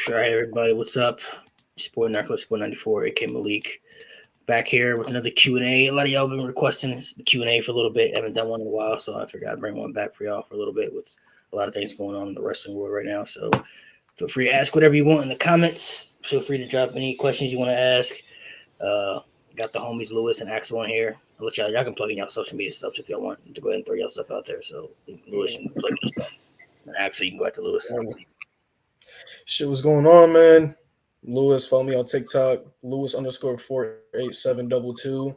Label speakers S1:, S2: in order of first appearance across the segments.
S1: All right, everybody, what's up? Sport Narco, Sport 94, AK Malik. Back here with another Q&A. A lot of y'all been requesting the Q&A for a little bit. I haven't done one in a while, so I figured I'd bring one back for y'all for a little bit with a lot of things going on in the wrestling world right now. So feel free to ask whatever you want in the comments. Feel free to drop any questions you want to ask. Got the homies Lewis and Axel on here. I'll let y'all can plug in y'all social media stuff if y'all want to go ahead and throw y'all stuff out there. So Lewis, you can plug your stuff. And Axel, you can go out to Lewis.
S2: Shit, what's going on, man? Lewis, follow me on TikTok, Lewis_48722.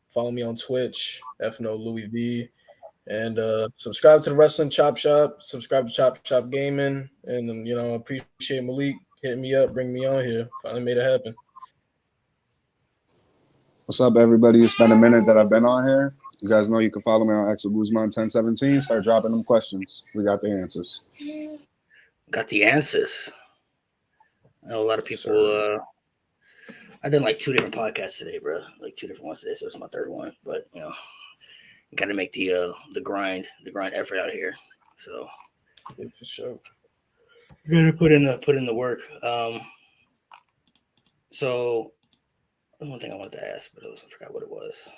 S2: Follow me on Twitch, FNoLouisV. And subscribe to the Wrestling Chop Shop. Subscribe to Chop Shop Gaming. And, appreciate Malik hitting me up, bring me on here. Finally made it happen.
S3: What's up, everybody? It's been a minute that I've been on here. You guys know you can follow me on Axel Guzman 1017. Start dropping them questions. We got the answers.
S1: Got the answers. I know a lot of people. I did like 2 different podcasts today, bro. Like 2 different ones today, so it's my 3rd one. But got to make the grind effort out here. So
S2: yeah, for sure,
S1: you got to put in the work. So one thing I wanted to ask, but I forgot what it was.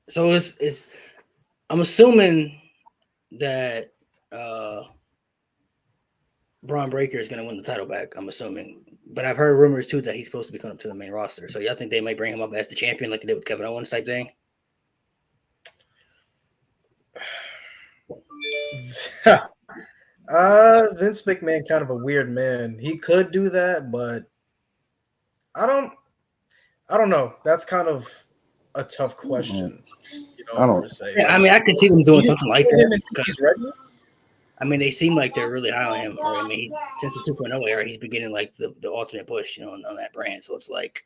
S1: So it's I'm assuming that Braun Breaker is going to win the title back, I'm assuming. But I've heard rumors, too, that he's supposed to be coming up to the main roster. So y'all think they might bring him up as the champion like they did with Kevin Owens type thing?
S2: Vince McMahon, kind of a weird man. He could do that, but I don't know. That's kind of a tough question.
S3: I don't
S2: say.
S1: Yeah, I mean, I could see them doing something like that.
S2: He's ready.
S1: I mean, they seem like they're really high on him. I mean, since the 2.0 era, he's beginning like the alternate push, on that brand. So it's like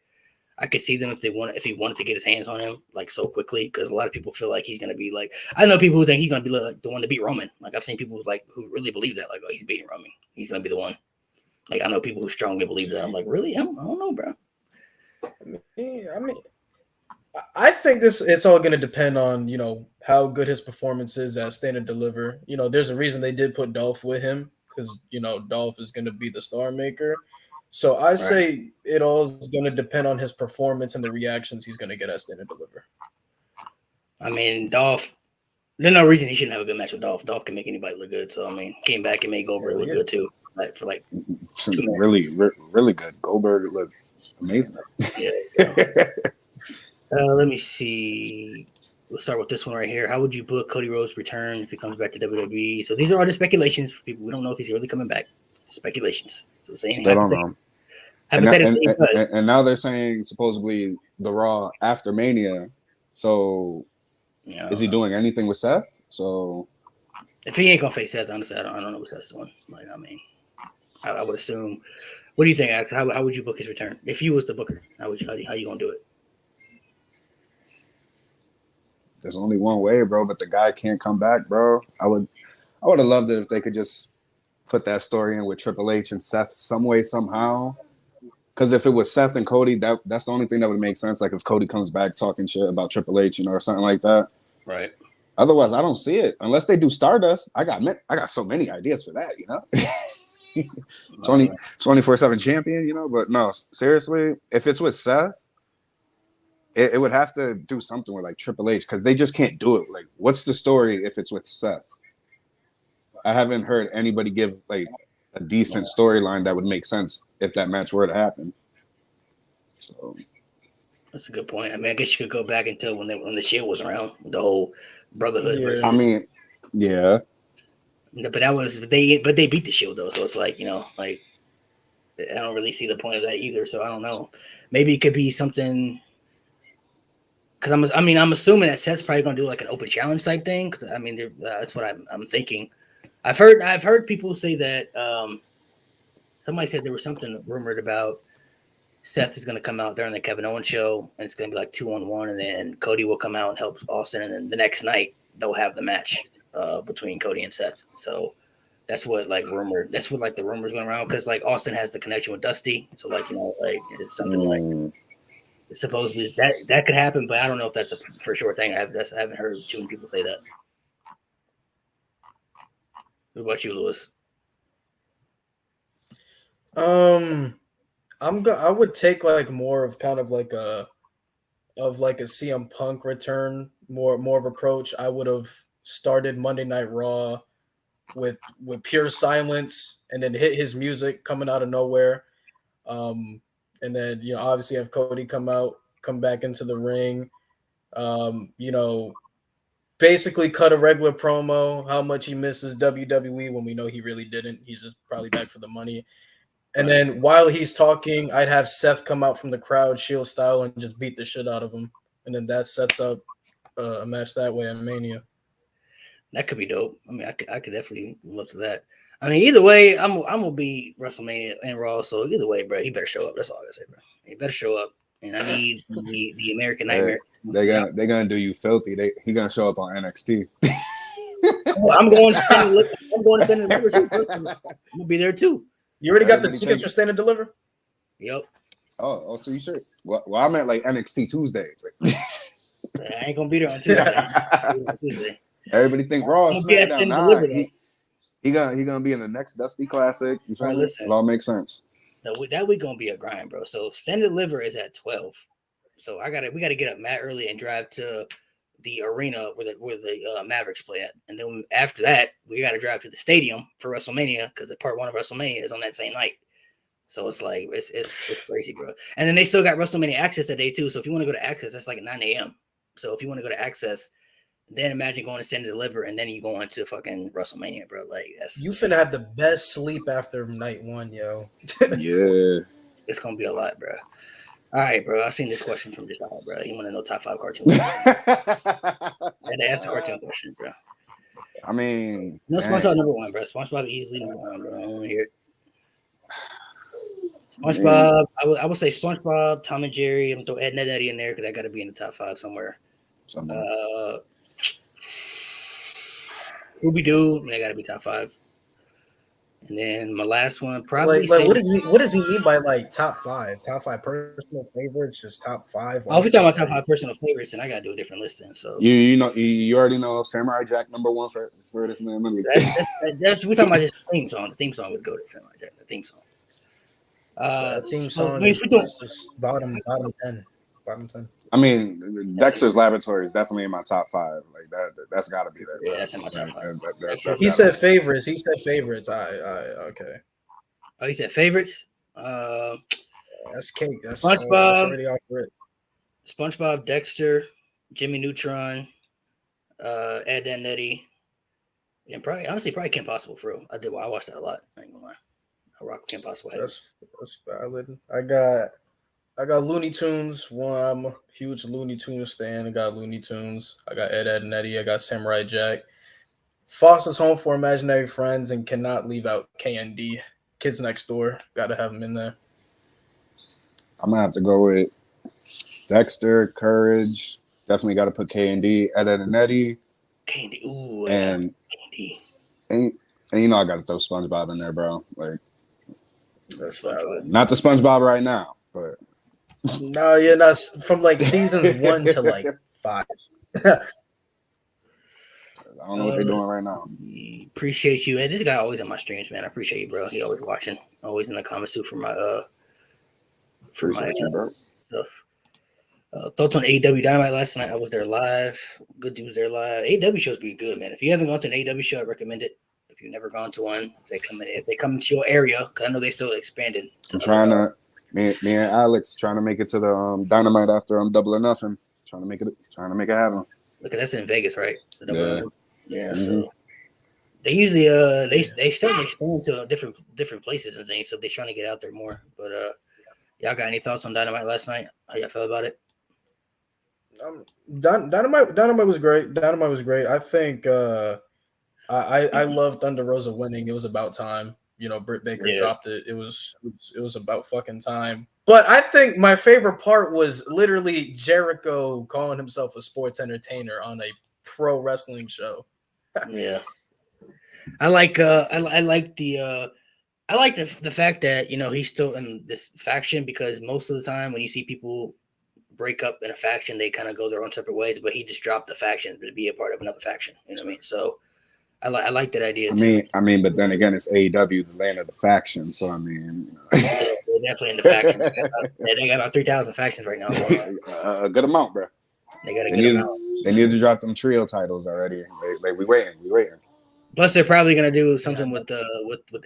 S1: I could see them if he wanted to get his hands on him like so quickly, because a lot of people feel like he's gonna be like, I know people who think he's gonna be like the one to beat Roman. Like I've seen people who really believe that, like, oh, he's beating Roman, he's gonna be the one. Like I know people who strongly believe that. I'm like, really him? I don't know, bro.
S2: I think it's all going to depend on, how good his performance is at Stand and Deliver. There's a reason they did put Dolph with him because, Dolph is going to be the star maker. So I say it all is going to depend on his performance and the reactions he's going to get at Stand and Deliver.
S1: I mean, Dolph, there's no reason he shouldn't have a good match with Dolph. Dolph can make anybody look good. So, I mean, came back and made Goldberg look good too. Like for 2
S3: really, really good. Goldberg looked amazing.
S1: Yeah. Let me see. We'll start with this one right here. How would you book Cody Rhodes' return if he comes back to WWE? So these are all the speculations for people. We don't know if he's really coming back. Speculations. So saying
S3: still don't know. And now they're saying supposedly the Raw after Mania. So is he doing anything with Seth? So
S1: if he ain't gonna face Seth, honestly, I don't know what Seth's doing. Like, I mean, I would assume. What do you think, Axel? How would you book his return if you was the booker? How you gonna do it?
S3: There's only one way, bro, but the guy can't come back, bro. I would have loved it if they could just put that story in with Triple H and Seth some way, somehow. Because if it was Seth and Cody, that's the only thing that would make sense. Like if Cody comes back talking shit about Triple H, or something like that.
S1: Right.
S3: Otherwise, I don't see it. Unless they do Stardust. I got so many ideas for that, 24/7 champion, but no, seriously, if it's with Seth, it would have to do something with like Triple H because they just can't do it. Like, what's the story if it's with Seth? I haven't heard anybody give like a decent storyline that would make sense if that match were to happen. So
S1: that's a good point. I mean, I guess you could go back until when the Shield was around, the whole Brotherhood.
S3: Yeah. I mean, yeah.
S1: But they beat the Shield though, so it's like I don't really see the point of that either. So I don't know. Maybe it could be something. Because I'm assuming that Seth's probably gonna do like an open challenge type thing. Because I mean, that's what I'm thinking. I've heard people say that. Somebody said there was something rumored about Seth is gonna come out during the Kevin Owens show, and it's gonna be like 2-on-1, and then Cody will come out and help Austin, and then the next night they'll have the match between Cody and Seth. So that's what the rumors went around because like Austin has the connection with Dusty, so it's something like. Supposedly that could happen, but I don't know if that's a for sure thing. I haven't heard too many people say that. What about you, Lewis?
S2: I would take like more of kind of like a CM Punk return, more of approach. I would have started Monday Night Raw with pure silence and then hit his music coming out of nowhere. And then obviously have Cody come back into the ring. Basically cut a regular promo, how much he misses WWE when we know he really didn't. He's just probably back for the money. And then while he's talking, I'd have Seth come out from the crowd, Shield style, and just beat the shit out of him. And then that sets up a match that way in Mania.
S1: That could be dope. I mean, I could definitely love to that. I mean, either way, I'm gonna be WrestleMania and Raw. So either way, bro, he better show up. That's all I gotta say, bro. He better show up. And I need the American Nightmare.
S3: They're gonna do you filthy. He gonna show up on NXT.
S1: I'm going to stand and deliver too. I'm gonna be there too.
S2: You already got the tickets for stand and deliver?
S1: Yep.
S3: Oh, so you sure? Well, I meant like NXT Tuesday.
S1: I ain't gonna be there on Tuesday.
S3: Everybody think Raw.
S1: Nah,
S3: he gonna be in the next Dusty Classic. You feel me? It all makes sense.
S1: That week gonna be a grind, bro. So stand and deliver is at 12. So we gotta get up mad early and drive to the arena where the Mavericks play at, and then after that we gotta drive to the stadium for WrestleMania because the part 1 of WrestleMania is on that same night. So it's like it's crazy, bro. And then they still got WrestleMania Access that day too. So if you want to go to Access, that's like at 9 a.m. So if you want to go to Access, then imagine going to stand and deliver, and then you go into fucking WrestleMania, bro. Like
S2: you finna have the best sleep after night 1, yo.
S3: Yeah,
S1: it's gonna be a lot, bro. All right, bro. I've seen this question from just out, bro. You want to know top 5 cartoons? I had to ask the cartoon question, bro.
S3: I mean,
S1: no, SpongeBob number 1, bro. SpongeBob easily number 1, bro. I want to hear it. SpongeBob. I would say SpongeBob, Tom and Jerry. I'm gonna throw Ed and Eddie in there because I got to be in the top 5 somewhere. Scooby-Doo. I got to be top 5. And then my last one, probably.
S2: Like what does he mean by like top 5? Top 5 personal favorites, just top 5.
S1: If we're talking about top 5 personal favorites, then I gotta do a different listing. So
S3: you already know Samurai Jack number 1 for this man.
S1: That's we're talking about his theme song. The theme song was good. Samurai Jack. The theme song.
S2: Theme song is just bottom 10. Bottom 10.
S3: I mean, Dexter's Laboratory is definitely in my top 5. Like that's got to be there.
S1: Yeah, that's in my top 5.
S2: He said favorites. Okay.
S1: Oh, he said favorites.
S2: That's cake. That's
S1: SpongeBob.
S2: Already off for it.
S1: SpongeBob, Dexter, Jimmy Neutron, Ed and Eddie, and probably Kim Possible for real. I watched that a lot. I ain't gonna lie. I rock Kim Possible.
S2: That's valid. I got Looney Tunes. I'm a huge Looney Tunes stan. I got Looney Tunes. I got Ed and Eddie. I got Samurai Jack. Foster's Home for Imaginary Friends, and cannot leave out KND. Kids Next Door. Got to have them in there.
S3: I'm gonna have to go with Dexter, Courage. Definitely got to put KND, Ed and Eddie.
S1: KND. Ooh,
S3: and
S1: KND.
S3: And I got to throw SpongeBob in there, bro. Like
S2: that's valid.
S3: Not the SpongeBob right now, but.
S2: No, you're not from like seasons 1 to like 5.
S3: I don't know what they're doing right now.
S1: Appreciate you. And this guy always on my streams, man. I appreciate you, bro. He always watching, always in the comments too for my
S3: bro.
S1: Stuff. Thoughts on AEW Dynamite last night? I was there live. Good dudes there live. AEW shows be good, man. If you haven't gone to an AEW show, I recommend it. If you've never gone to one, if they come into your area, because I know they still expanded.
S3: I'm trying to. Me and Alex trying to make it to the Dynamite after Double or Nothing. Trying to make it happen.
S1: Look, that's in Vegas, right?
S3: Yeah.
S1: Mm-hmm. So they usually they start to expand to different places and things. So they're trying to get out there more. But y'all got any thoughts on Dynamite last night? How y'all felt about it?
S2: Dynamite was great. Dynamite was great. I think I loved Thunder Rosa winning. It was about time. Britt Baker dropped it. It was about fucking time. But I think my favorite part was literally Jericho calling himself a sports entertainer on a pro wrestling show.
S1: Yeah, I like the fact that he's still in this faction, because most of the time when you see people break up in a faction, they kind of go their own separate ways. But he just dropped the faction to be a part of another faction. You know what I mean? So I like that idea too.
S3: But then again, it's AEW, the land of the factions. So I mean,
S1: they're definitely in the faction. They got about 3,000 factions right now.
S3: A good amount, bro.
S1: They got a good amount.
S3: They need to drop them trio titles already. We waiting.
S1: Plus, they're probably gonna do something with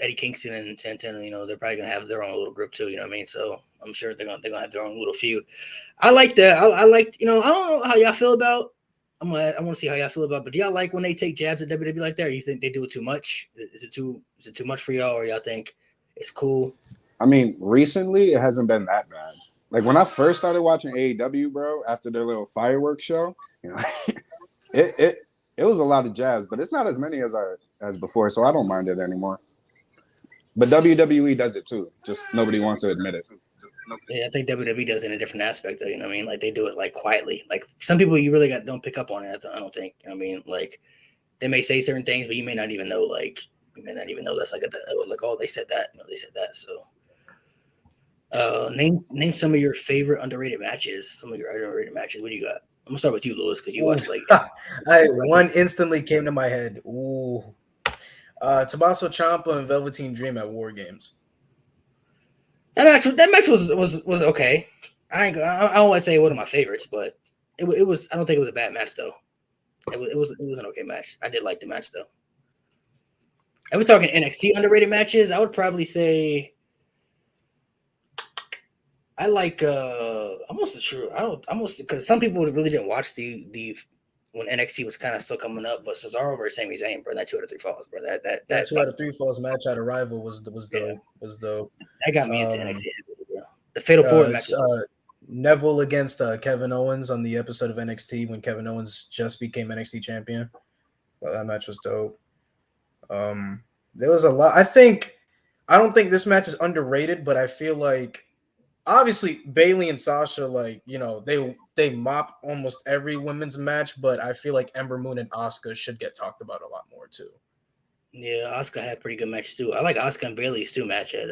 S1: Eddie Kingston and Santana. You know, they're probably gonna have their own little group too. You know what I mean? So I'm sure they're gonna have their own little feud. I like that. I like, you know, I don't know how y'all feel about. I want to see how y'all feel about. But do y'all like when they take jabs at WWE like that? Or you think they do it too much? Is it too much for y'all, or y'all think it's cool?
S3: I mean, recently it hasn't been that bad. Like when I first started watching AEW, bro, after their little fireworks show, you know, it was a lot of jabs, but it's not as many as before, so I don't mind it anymore. But WWE does it too. Just nobody wants to admit it.
S1: Yeah, I think WWE does it in a different aspect, though. You know what I mean? Like they do it like quietly. Like some people, you really don't pick up on it. I don't think. You know what I mean? Like they may say certain things, but you may not even know. Like you may not even know that's like oh, they said that. No, they said that. So, name some of your favorite underrated matches. Some of your underrated matches. What do you got? I'm gonna start with you, Lewis, because you watched like.
S2: One instantly came to my head. Ooh, Tommaso Ciampa and Velveteen Dream at War Games.
S1: That match was okay. I don't want to say one of my favorites, but it was. I don't think it was a bad match though. It was an okay match. I did like the match though. If we're talking NXT underrated matches, I would probably say I like almost true. Because some people really didn't watch the when NXT was kind of still coming up, but Cesaro versus Sami Zayn, bro, that 2 out of 3 falls, bro. That
S2: 2 out of 3 falls match at Arrival was dope.
S1: Yeah.
S2: Was dope.
S1: That got me into NXT. Bro. The Fatal 4 match.
S2: Neville against Kevin Owens on the episode of NXT when Kevin Owens just became NXT champion. That match was dope. There was a lot. I don't think this match is underrated, but I feel like obviously Bayley and Sasha, like, you know, they mop almost every women's match, but I feel like Ember Moon and Asuka should get talked about a lot more too.
S1: Yeah, Asuka had pretty good matches too. I like Asuka and Bayley's too match at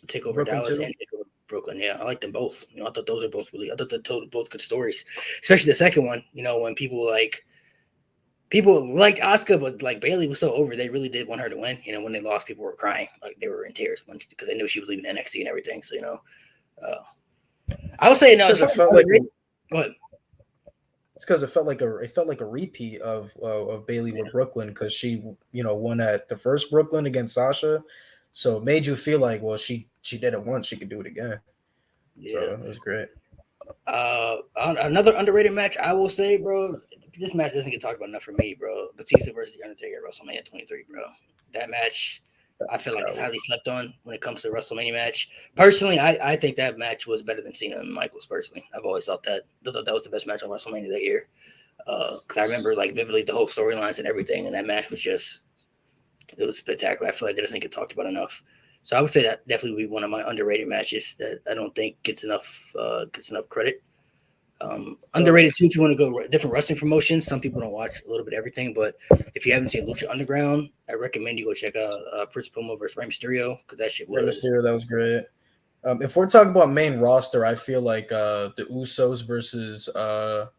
S1: TakeOver
S2: Brooklyn
S1: Dallas
S2: too?
S1: and TakeOver Brooklyn. Yeah, I like them both. You know, I thought those are both they told both good stories, especially the second one. You know, when people liked Asuka, but like Bayley was so over, they really did want her to win. You know, when they lost, people were crying, like they were in tears because they knew she was leaving NXT and everything. So you know, I would say no.
S2: It felt like
S1: go ahead.
S2: It's because it felt like a repeat of Bayley with Brooklyn because she, you know, won at the first Brooklyn against Sasha, so it made you feel like, well, she did it once, she could do it again. Yeah, so it was great.
S1: Another underrated match, I will say, bro. This match doesn't get talked about enough for me, bro. Batista versus the Undertaker at WrestleMania 23, bro. That match, I feel like it's highly slept on when it comes to a WrestleMania match. Personally, I think that match was better than Cena and Michaels. Personally, I've always thought that. I thought that was the best match on WrestleMania that year. Because I remember like vividly the whole storylines and everything, and that match was it was spectacular. I feel like that doesn't get talked about enough. So I would say that definitely would be one of my underrated matches that I don't think gets enough credit. Underrated too. If you want to go different wrestling promotions, some people don't watch a little bit of everything, but if you haven't seen Lucha Underground, I recommend you go check out Prince Puma versus Rey Mysterio because that shit was.
S2: Rey Mysterio, that was great. If we're talking about main roster, I feel like the Usos versus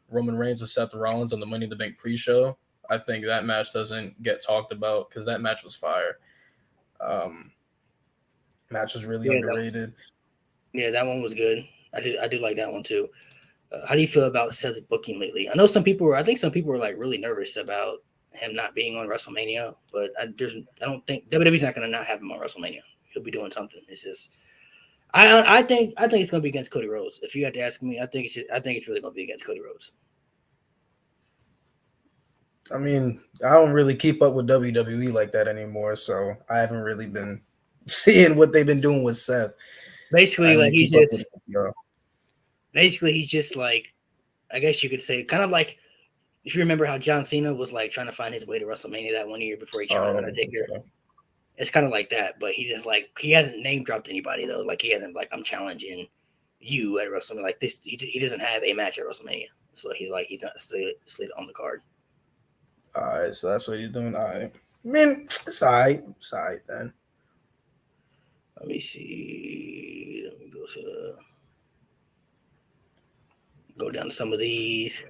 S2: Roman Reigns and Seth Rollins on the Money in the Bank pre-show. I think that match doesn't get talked about because that match was fire. Match was really underrated.
S1: That one was good. I do like that one too. How do you feel about Seth's booking lately? I know some people were like really nervous about him not being on WrestleMania, but I don't think WWE's not going to not have him on WrestleMania. He'll be doing something. It's just, I think it's going to be against Cody Rhodes. If you had to ask me, I think it's really going to be against Cody Rhodes.
S2: I mean, I don't really keep up with WWE like that anymore, so I haven't really been seeing what they've been doing with Seth.
S1: Basically, like he's just like, I guess you could say, kind of like if you remember how John Cena was like trying to find his way to WrestleMania that one year before he challenged Undertaker. Okay. It's kind of like that, but he just like he hasn't name dropped anybody though. Like he hasn't like I'm challenging you at WrestleMania like this. He doesn't have a match at WrestleMania, so he's not slated on the card.
S2: All right, so that's what he's doing. All right, I mean, it's all right. It's all right then.
S1: Let me see. Let me go down to some of these.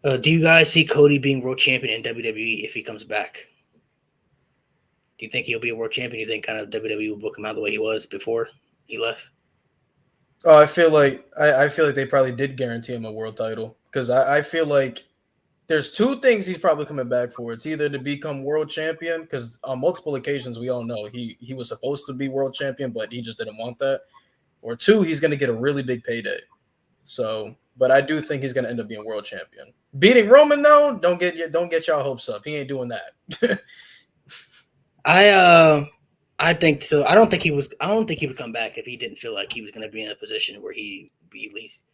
S1: Do you guys see Cody being world champion in WWE if he comes back? Do you think he'll be a world champion? Do you think kind of WWE will book him out the way he was before he left?
S2: Oh, I feel like they probably did guarantee him a world title because I feel like there's two things he's probably coming back for. It's either to become world champion because on multiple occasions we all know he was supposed to be world champion, but he just didn't want that. Or two, he's going to get a really big payday. So, but I do think he's going to end up being world champion. Beating Roman though, don't get y'all hopes up. He ain't doing that.
S1: I think so. I don't think he would come back if he didn't feel like he was going to be in a position where he be at least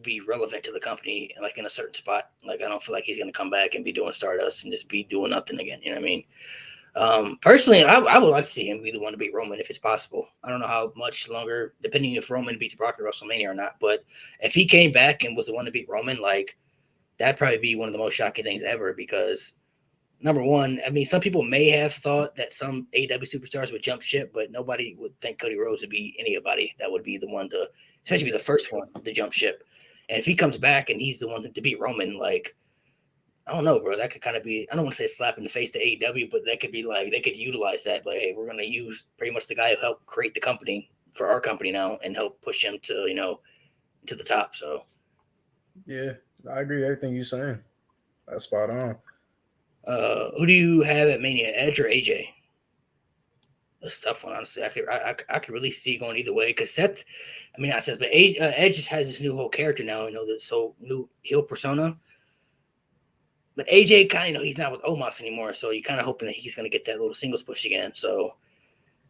S1: be relevant to the company, like in a certain spot. Like I don't feel like he's going to come back and be doing Stardust and just be doing nothing again. You know what I mean? Personally, I would like to see him be the one to beat Roman if it's possible. I don't know how much longer, depending if Roman beats Brock at WrestleMania or not. But if he came back and was the one to beat Roman, like that'd probably be one of the most shocking things ever because. Number one, I mean, some people may have thought that some AEW superstars would jump ship, but nobody would think Cody Rhodes would be anybody that would be the one to, especially be the first one to jump ship. And if he comes back and he's the one to beat Roman, like, I don't know, bro. That could kind of be, I don't want to say slap in the face to AEW, but that could be like, they could utilize that. Like, hey, we're going to use pretty much the guy who helped create the company for our company now and help push him to, to the top. So,
S2: yeah, I agree with everything you're saying. That's spot on.
S1: Who do you have at Mania, Edge or AJ? That's a tough one, honestly. I could really see going either way because Seth, I mean, not Seth, but Edge just has this new whole character now, this whole new heel persona. But AJ kind of, he's not with Omos anymore, so you're kind of hoping that he's going to get that little singles push again. So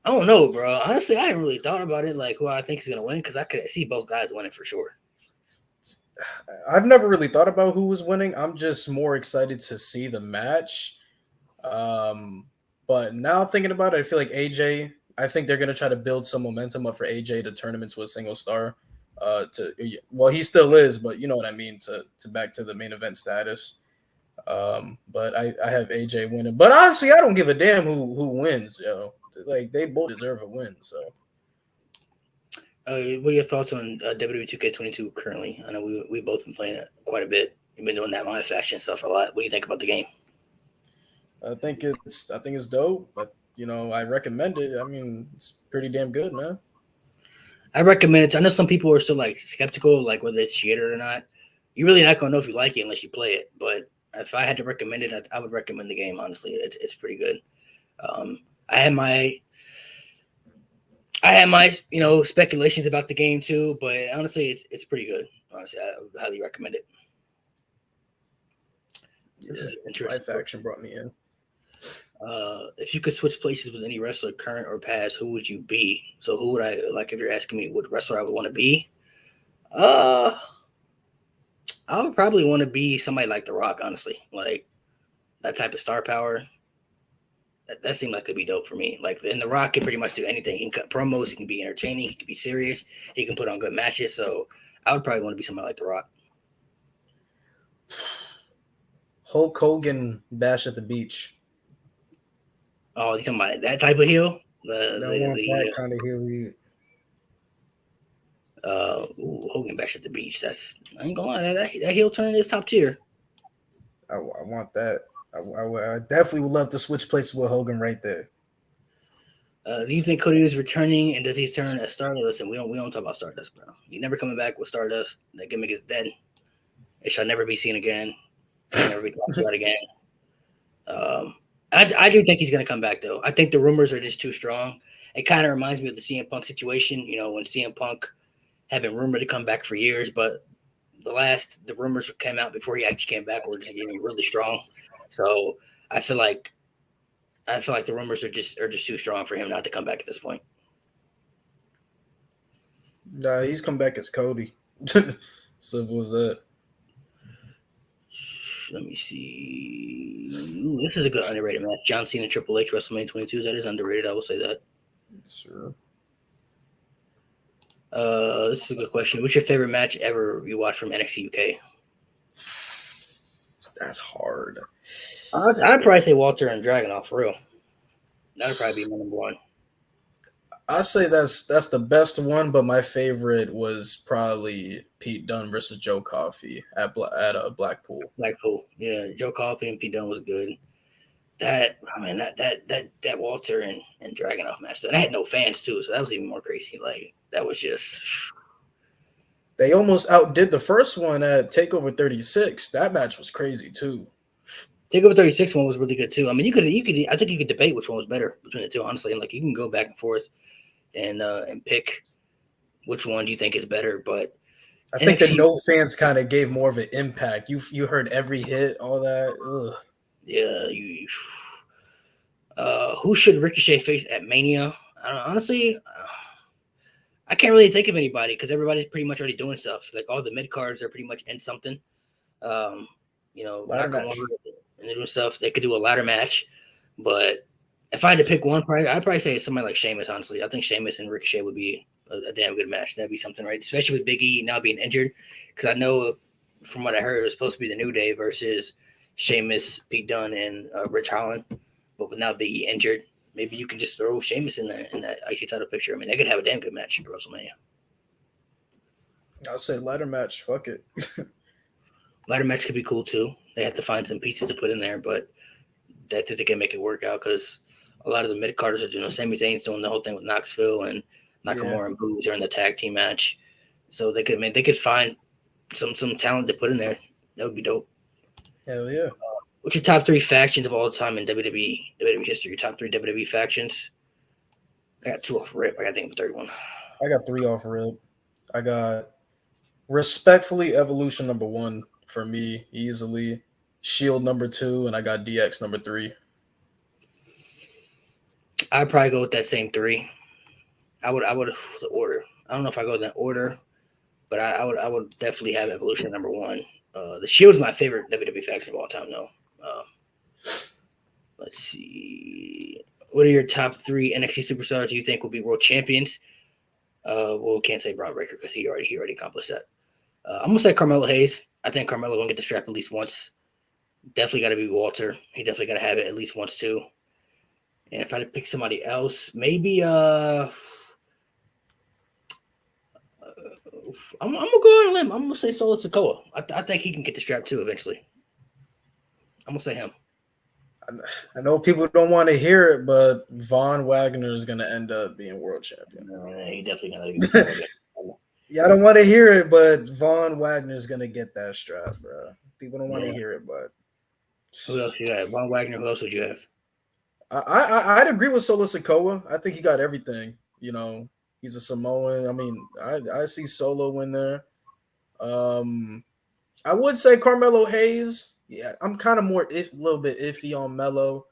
S1: I don't know, bro. Honestly, I haven't really thought about it, like who I think is going to win because I could see both guys winning for sure.
S2: I've never really thought about who was winning. I'm just more excited to see the match. But now thinking about it, I feel like AJ, I think they're going to try to build some momentum up for AJ to turn him into a single star. He still is, but you know what I mean, to back to the main event status. But I have AJ winning. But honestly, I don't give a damn who wins, Like, they both deserve a win, so.
S1: What are your thoughts on WWE 2K22 currently? I know we've both been playing it quite a bit. You've been doing that live action stuff a lot. What do you think about the game?
S2: I think it's dope, but I recommend it. I mean, it's pretty damn good, man.
S1: I recommend it. I know some people are still like skeptical, like whether it's shit or not. You're really not gonna know if you like it unless you play it. But if I had to recommend it, I would recommend the game. Honestly, it's pretty good. I had my speculations about the game too, but honestly, it's pretty good. Honestly, I would highly recommend it. This is interesting.
S2: Live action brought me in.
S1: If you could switch places with any wrestler, current or past, who would you be? So who would I like? If you're asking me what wrestler I would want to be, I would probably want to be somebody like The Rock. Honestly, like that type of star power. That seemed like it could be dope for me. Like, and The Rock can pretty much do anything. He can cut promos. He can be entertaining. He can be serious. He can put on good matches. So I would probably want to be somebody like The Rock.
S2: Hulk Hogan bash at the beach.
S1: Oh, you talking about that type of heel?
S2: That kind of heel.
S1: Hogan bash at the beach. I ain't gonna lie. That heel turn is top tier.
S2: I want that. I definitely would love to switch places with Hogan right there.
S1: Do you think Cody is returning, and does he turn as Stardust? Listen, we don't talk about Stardust, bro. He's never coming back with Stardust. That gimmick is dead. It shall never be seen again. Never be talked about again. I do think he's going to come back, though. I think the rumors are just too strong. It kind of reminds me of the CM Punk situation. When CM Punk had been rumored to come back for years, but the rumors came out before he actually came back were just getting really strong. So I feel like the rumors are just too strong for him not to come back at this point.
S2: Nah, he's come back as Cody. Simple as that.
S1: Let me see. Ooh, this is a good underrated match. John Cena Triple H WrestleMania 22. That is underrated. I will say that.
S2: Sure.
S1: This is a good question. What's your favorite match ever you watched from NXT UK?
S2: That's hard.
S1: I'd probably say Walter and Dragunov for real. That would probably be my number one.
S2: I say that's the best one, but my favorite was probably Pete Dunne versus Joe Coffey at Blackpool.
S1: Blackpool, yeah. Joe Coffey and Pete Dunne was good. that Walter and Dragunov match, and I had no fans too, so that was even more crazy. Like that was just.
S2: They almost outdid the first one at TakeOver 36. That match was crazy too.
S1: TakeOver 36 one was really good too. I mean, you could. I think you could debate which one was better between the two. Honestly, and like you can go back and forth and pick which one do you think is better. But
S2: I think the no fans kind of gave more of an impact. You heard every hit, all that. Ugh.
S1: Yeah, who should Ricochet face at Mania? Honestly, I can't really think of anybody because everybody's pretty much already doing stuff. Like all the mid cards are pretty much in something.
S2: Ladder match.
S1: And they're doing stuff. They could do a ladder match, but if I had to pick one, I'd probably say somebody like Sheamus. Honestly, I think Sheamus and Ricochet would be a damn good match. That'd be something, right? Especially with Big E now being injured, because I know from what I heard it was supposed to be the New Day versus Sheamus, Pete Dunne, and Rich Holland, but with now Big E injured, maybe you can just throw Sheamus in that IC title picture. I mean, they could have a damn good match at WrestleMania.
S2: I'll say ladder match. Fuck it.
S1: Ladder match could be cool too. They have to find some pieces to put in there, but I think they can make it work out because a lot of the mid carders are doing. Sami Zayn's doing the whole thing with Knoxville and Nakamura and Boogs are in the tag team match, so they could find some talent to put in there. That would be dope.
S2: Hell yeah.
S1: What's your top 3 factions of all time in WWE history? Your top 3 WWE factions? I got 2 off rip. I got to think of the third one.
S2: I got 3 off rip. I got respectfully Evolution number 1 for me easily. Shield number 2, and I got DX number 3.
S1: I'd probably go with that same 3. I would the order. I don't know if I go in that order, but I would definitely have Evolution number 1. The Shield's my favorite WWE faction of all time, though. Let's see. What are your top 3 NXT superstars you think will be world champions? Well, we can't say Braun Breaker because he already accomplished that. I'm gonna say Carmelo Hayes. I think Carmelo gonna get the strap at least once. Definitely got to be Walter. He definitely got to have it at least once too. And if I had to pick somebody else, maybe I'm gonna go on a limb. I'm gonna say Solo Sikoa. I think he can get the strap too eventually. I'm gonna say him.
S2: I know people don't want to hear it, but Von Wagner is gonna end up being world champion.
S1: He definitely gonna get the strap.
S2: Yeah, I don't want to hear it, but Von Wagner is gonna get that strap, bro. People don't want to hear it, but
S1: who else you got? Von Wagner. Who else would you have?
S2: I'd agree with Solo Sikoa. I think he got everything. You know, he's a Samoan. I mean, I see Solo in there. I would say Carmelo Hayes. Yeah, I'm kind of a little bit iffy on Melo.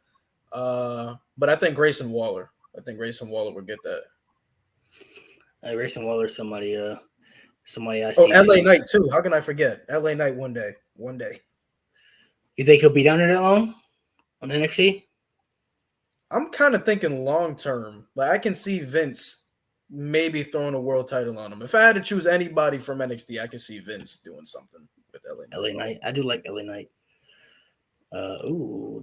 S2: But I think Grayson Waller. Would get that.
S1: Grayson Waller, somebody I see.
S2: Oh, LA Knight too. How can I forget? LA Knight one day.
S1: You think he'll be down there that long on NXT?
S2: I'm kind of thinking long term. Like I can see Vince maybe throwing a world title on him. If I had to choose anybody from NXT, I could see Vince doing something with LA
S1: Knight. I do like LA Knight.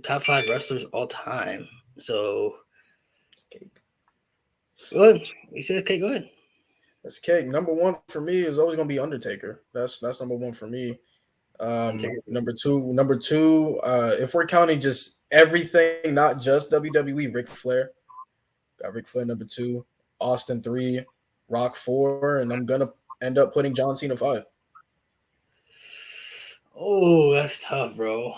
S1: Top 5 wrestlers all time. So, go ahead. You said okay. Go ahead.
S2: That's cake. Number 1 for me is always gonna be Undertaker. That's number 1 for me. Number two. If we're counting just everything, not just WWE, Ric Flair. Got Ric Flair number 2, Austin 3, Rock 4, and I'm gonna end up putting John Cena 5.
S1: Oh, that's tough, bro.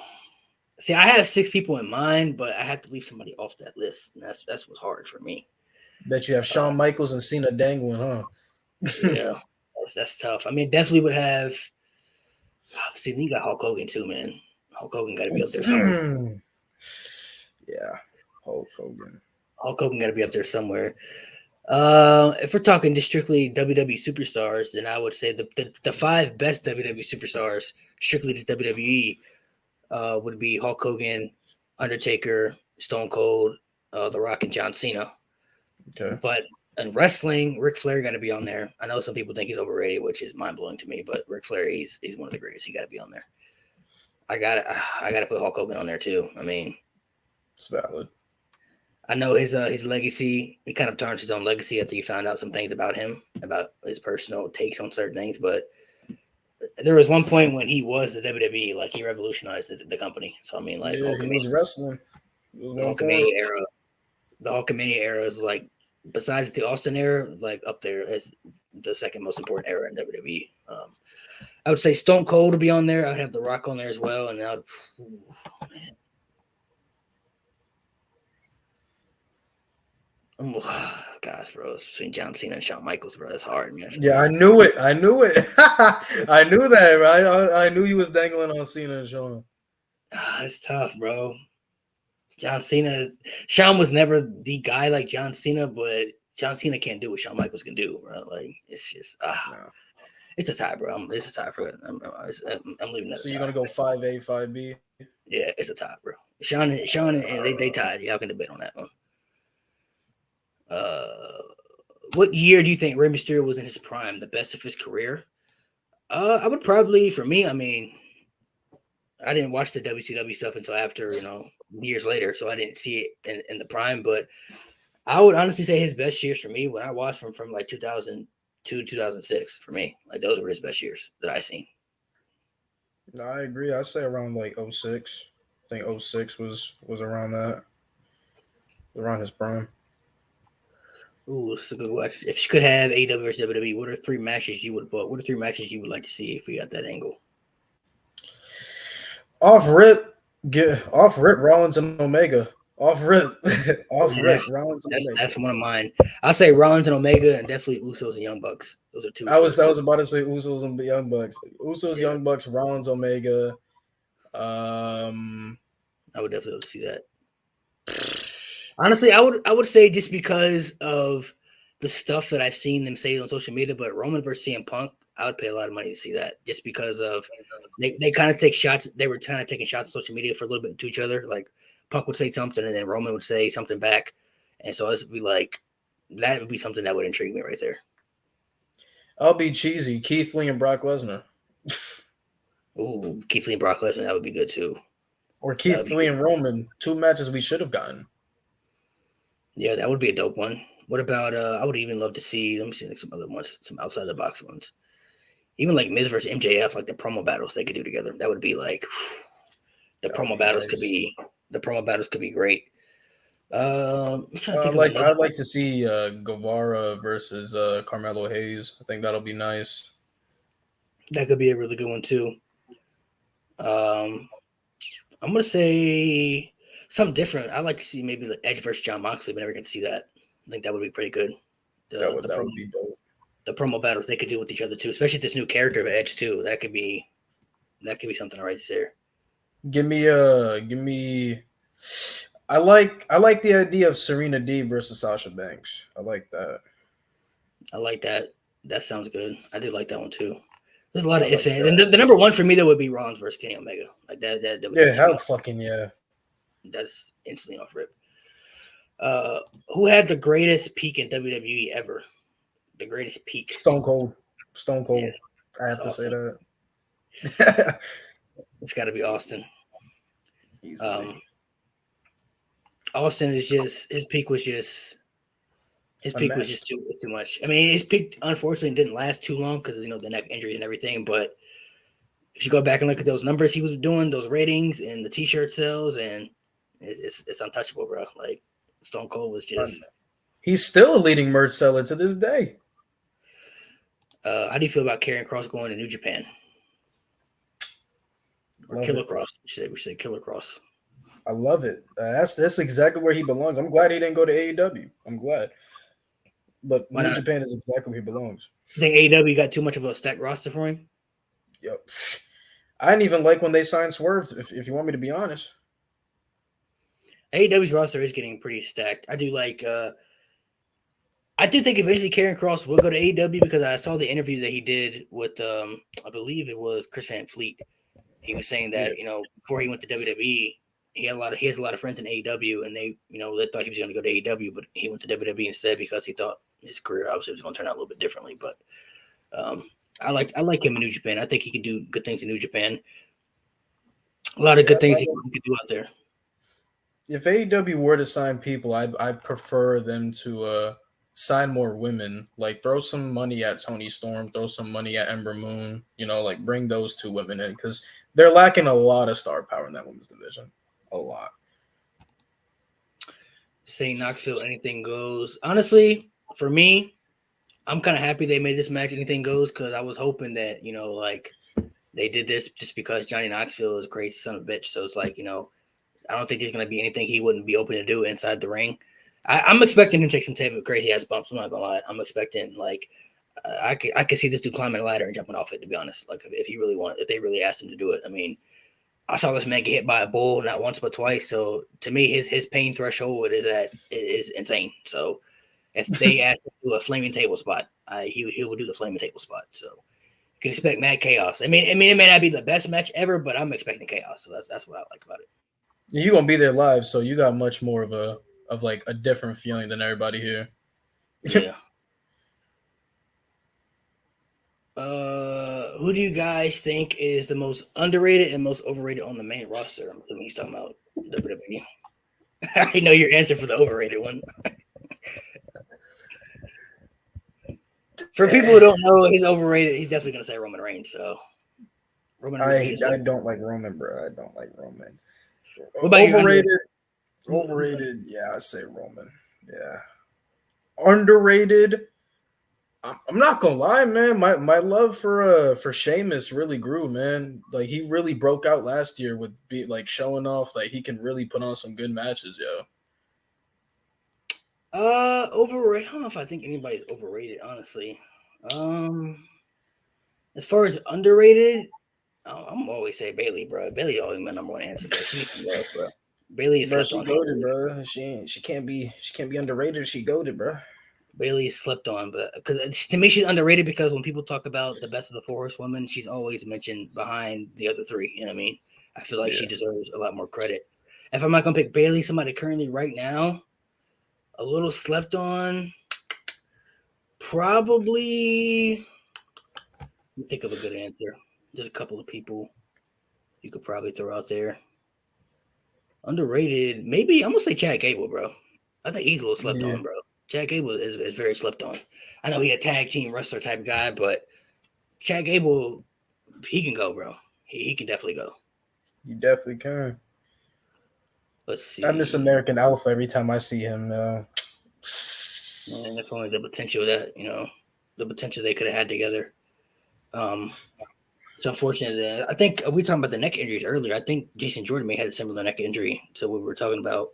S1: See, I have 6 people in mind, but I have to leave somebody off that list. And that's what's hard for me.
S2: Bet you have Shawn Michaels and Cena dangling, huh?
S1: Yeah, that's tough. I mean, definitely would have. See, you got Hulk Hogan too, man. Hulk Hogan got to be up there somewhere.
S2: Yeah, Hulk Hogan.
S1: Hulk Hogan got to be up there somewhere. If we're talking just strictly WWE superstars, then I would say the 5 best WWE superstars, strictly just WWE, would be Hulk Hogan, Undertaker, Stone Cold, The Rock, and John Cena.
S2: Okay.
S1: But in wrestling, Ric Flair got to be on there. I know some people think he's overrated, which is mind blowing to me. But Ric Flair, he's one of the greatest. He got to be on there. I gotta put Hulk Hogan on there too. I mean,
S2: it's valid.
S1: I know his legacy. He kind of tarnished his own legacy after you found out some things about him, about his personal takes on certain things. But there was one point when he was the WWE, like he revolutionized the company. So I mean, like
S2: he was wrestling.
S1: The Hulkamania era. The Hulkamania era is like, besides the Austin era, like up there as the second most important era in WWE. I would say Stone Cold would be on there. I'd have The Rock on there as well, and man. Oh, gosh, bro, it's between John Cena and Shawn Michaels, bro. That's hard, man.
S2: Yeah, I knew it. I knew that, right? I knew you was dangling on Cena and Shawn.
S1: It's tough, bro. Shawn was never the guy like John Cena, but John Cena can't do what Shawn Michaels can do, bro. Like, it's just, it's a tie, bro. It's a tie for it. I'm leaving that.
S2: So you're gonna go 5A, 5B?
S1: Yeah, it's a tie, bro. Shawn and they tied. Y'all can debate on that one. What year do you think Rey Mysterio was in his prime, the best of his career? I would probably, for me, I mean, I didn't watch the WCW stuff until after, years later, so I didn't see it in the prime. But I would honestly say his best years for me, when I watched him from like 2002, 2006, for me, like those were his best years that I seen.
S2: No, I agree. I'd say around like 06. I think 06 was around that, around his prime.
S1: Ooh, it's a good one. If you could have AEW versus WWE, what are 3 matches you would book? What are 3 matches you would like to see if we got that angle?
S2: Off rip, Rollins and Omega. Off rip, Rollins and Omega.
S1: That's one of mine. I'll say Rollins and Omega, and definitely Usos and Young Bucks. Those are 2.
S2: I was about to say Usos and Young Bucks. Young Bucks, Rollins, Omega.
S1: I would definitely love to see that. Honestly, I would say just because of the stuff that I've seen them say on social media, but Roman versus CM Punk, I would pay a lot of money to see that, just because of they kind of take shots. They were kind of taking shots on social media for a little bit to each other. Like Punk would say something, and then Roman would say something back, and so it would be like that would be something that would intrigue me right there.
S2: I'll be cheesy. Keith Lee and Brock Lesnar.
S1: Ooh, Keith Lee and Brock Lesnar, that would be good too.
S2: Or Keith Lee and Roman, 2 matches we should have gotten.
S1: Yeah, that would be a dope one. What about I would even love to see, let me see like some other ones, some outside the box ones. Even like Miz versus MJF, like the promo battles they could do together. That would be like the promo battles could be great.
S2: I'd like to see Guevara versus Carmelo Hayes. I think that'll be nice.
S1: That could be a really good one too. I'm gonna say something different. I'd like to see maybe the Edge versus John Moxley, but never get to see that. I think that would be pretty good.
S2: That would be dope.
S1: The promo battles they could do with each other too, especially this new character of Edge too. That could be something right there.
S2: Give me. I like the idea of Serena Deeb versus Sasha Banks. I like that.
S1: I like that. That sounds good. I do like that one too. There's a lot of ifs, and the number one for me that would be Rollins versus Kenny Omega. Like that
S2: yeah, how fucking yeah.
S1: That's instantly off rip. Who had the greatest peak in WWE ever? The greatest peak.
S2: Stone Cold.
S1: Yeah,
S2: I have to say that.
S1: It's got to be Austin.
S2: Easily.
S1: Austin is just his peak was just too much. I mean, his peak unfortunately didn't last too long because the neck injury and everything. But if you go back and look at those numbers he was doing, those ratings and the T-shirt sales, and it's untouchable, bro. Like Stone Cold was just.
S2: He's still a leading merch seller to this day.
S1: How do you feel about Karrion Kross going to New Japan? Or Killer Kross? We say Killer Kross.
S2: I love it. That's exactly where he belongs. I'm glad he didn't go to AEW. I'm glad. But New Japan is exactly where he belongs.
S1: You think AEW got too much of a stacked roster for him?
S2: Yep. I didn't even like when they signed Swerve, if you want me to be honest.
S1: AEW's roster is getting pretty stacked. I do like I do think eventually Karrion Kross will go to AEW because I saw the interview that he did with I believe it was Chris Van Fleet. He was saying that, before he went to WWE, he has a lot of friends in AEW, and they thought he was going to go to AEW, but he went to WWE instead because he thought his career obviously was going to turn out a little bit differently. But I like him in New Japan. I think he can do good things in New Japan. A lot of good things he can do out there.
S2: If AEW were to sign people, I'd prefer them to sign more women. Like throw some money at Toni Storm, throw some money at Ember Moon. Like bring those 2 women in because they're lacking a lot of star power in that women's division. A lot.
S1: St. Knoxville, anything goes. Honestly, for me, I'm kind of happy they made this match anything goes because I was hoping that, like they did this just because Johnny Knoxville is a crazy son of a bitch. So it's like, I don't think there's going to be anything he wouldn't be open to do inside the ring. I'm expecting him to take some type of crazy ass bumps. I'm not going to lie. I'm expecting I could see this dude climbing a ladder and jumping off it, to be honest. Like if they really asked him to do it. I mean, I saw this man get hit by a bull not once but twice. So to me, his pain threshold is insane. So if they asked him to do a flaming table spot, he will do the flaming table spot. So you can expect mad chaos. I mean, it may not be the best match ever, but I'm expecting chaos. So that's what I like about it.
S2: You're gonna be there live, so you got much more of a different feeling than everybody here.
S1: Yeah. Who do you guys think is the most underrated and most overrated on the main roster? I'm assuming he's talking about WWE. I know your answer for the overrated one. For people who don't know, he's overrated. He's definitely gonna say Roman Reigns. So Roman Reigns.
S2: I don't like Roman, bro. I don't like Roman.
S1: What about
S2: overrated? Overrated. Yeah, I say Roman. Yeah. Underrated. I'm not gonna lie, man. My love for Sheamus really grew, man. Like he really broke out last year with showing off like he can really put on some good matches, yo.
S1: Overrated. I don't know if I think anybody's overrated, honestly. As far as underrated, I'm always say Bailey, bro. Bailey always my number one answer, bro. She's love, bro. Bailey is slept on.
S2: Goated, bro. She can't be underrated. She goated, bro.
S1: Bailey slept on, but because to me she's underrated because when people talk about the best of the 4 horsewomen, she's always mentioned behind the other 3. You know what I mean? I feel like she deserves a lot more credit. If I'm not gonna pick Bailey, somebody currently right now, a little slept on, probably. Let me think of a good answer. There's a couple of people you could probably throw out there. Underrated, maybe I'm gonna say Chad Gable, bro. I think he's a little slept on, bro. Chad Gable is very slept on. I know he's a tag team wrestler type guy, but Chad Gable, he can go, bro. He can definitely go.
S2: He definitely can.
S1: Let's see.
S2: I miss American Alpha every time I see him, though.
S1: And that's only the potential that, the potential they could have had together. It's unfortunate that I think we were talking about the neck injuries earlier. I think Jason Jordan may have a similar neck injury to what we were talking about.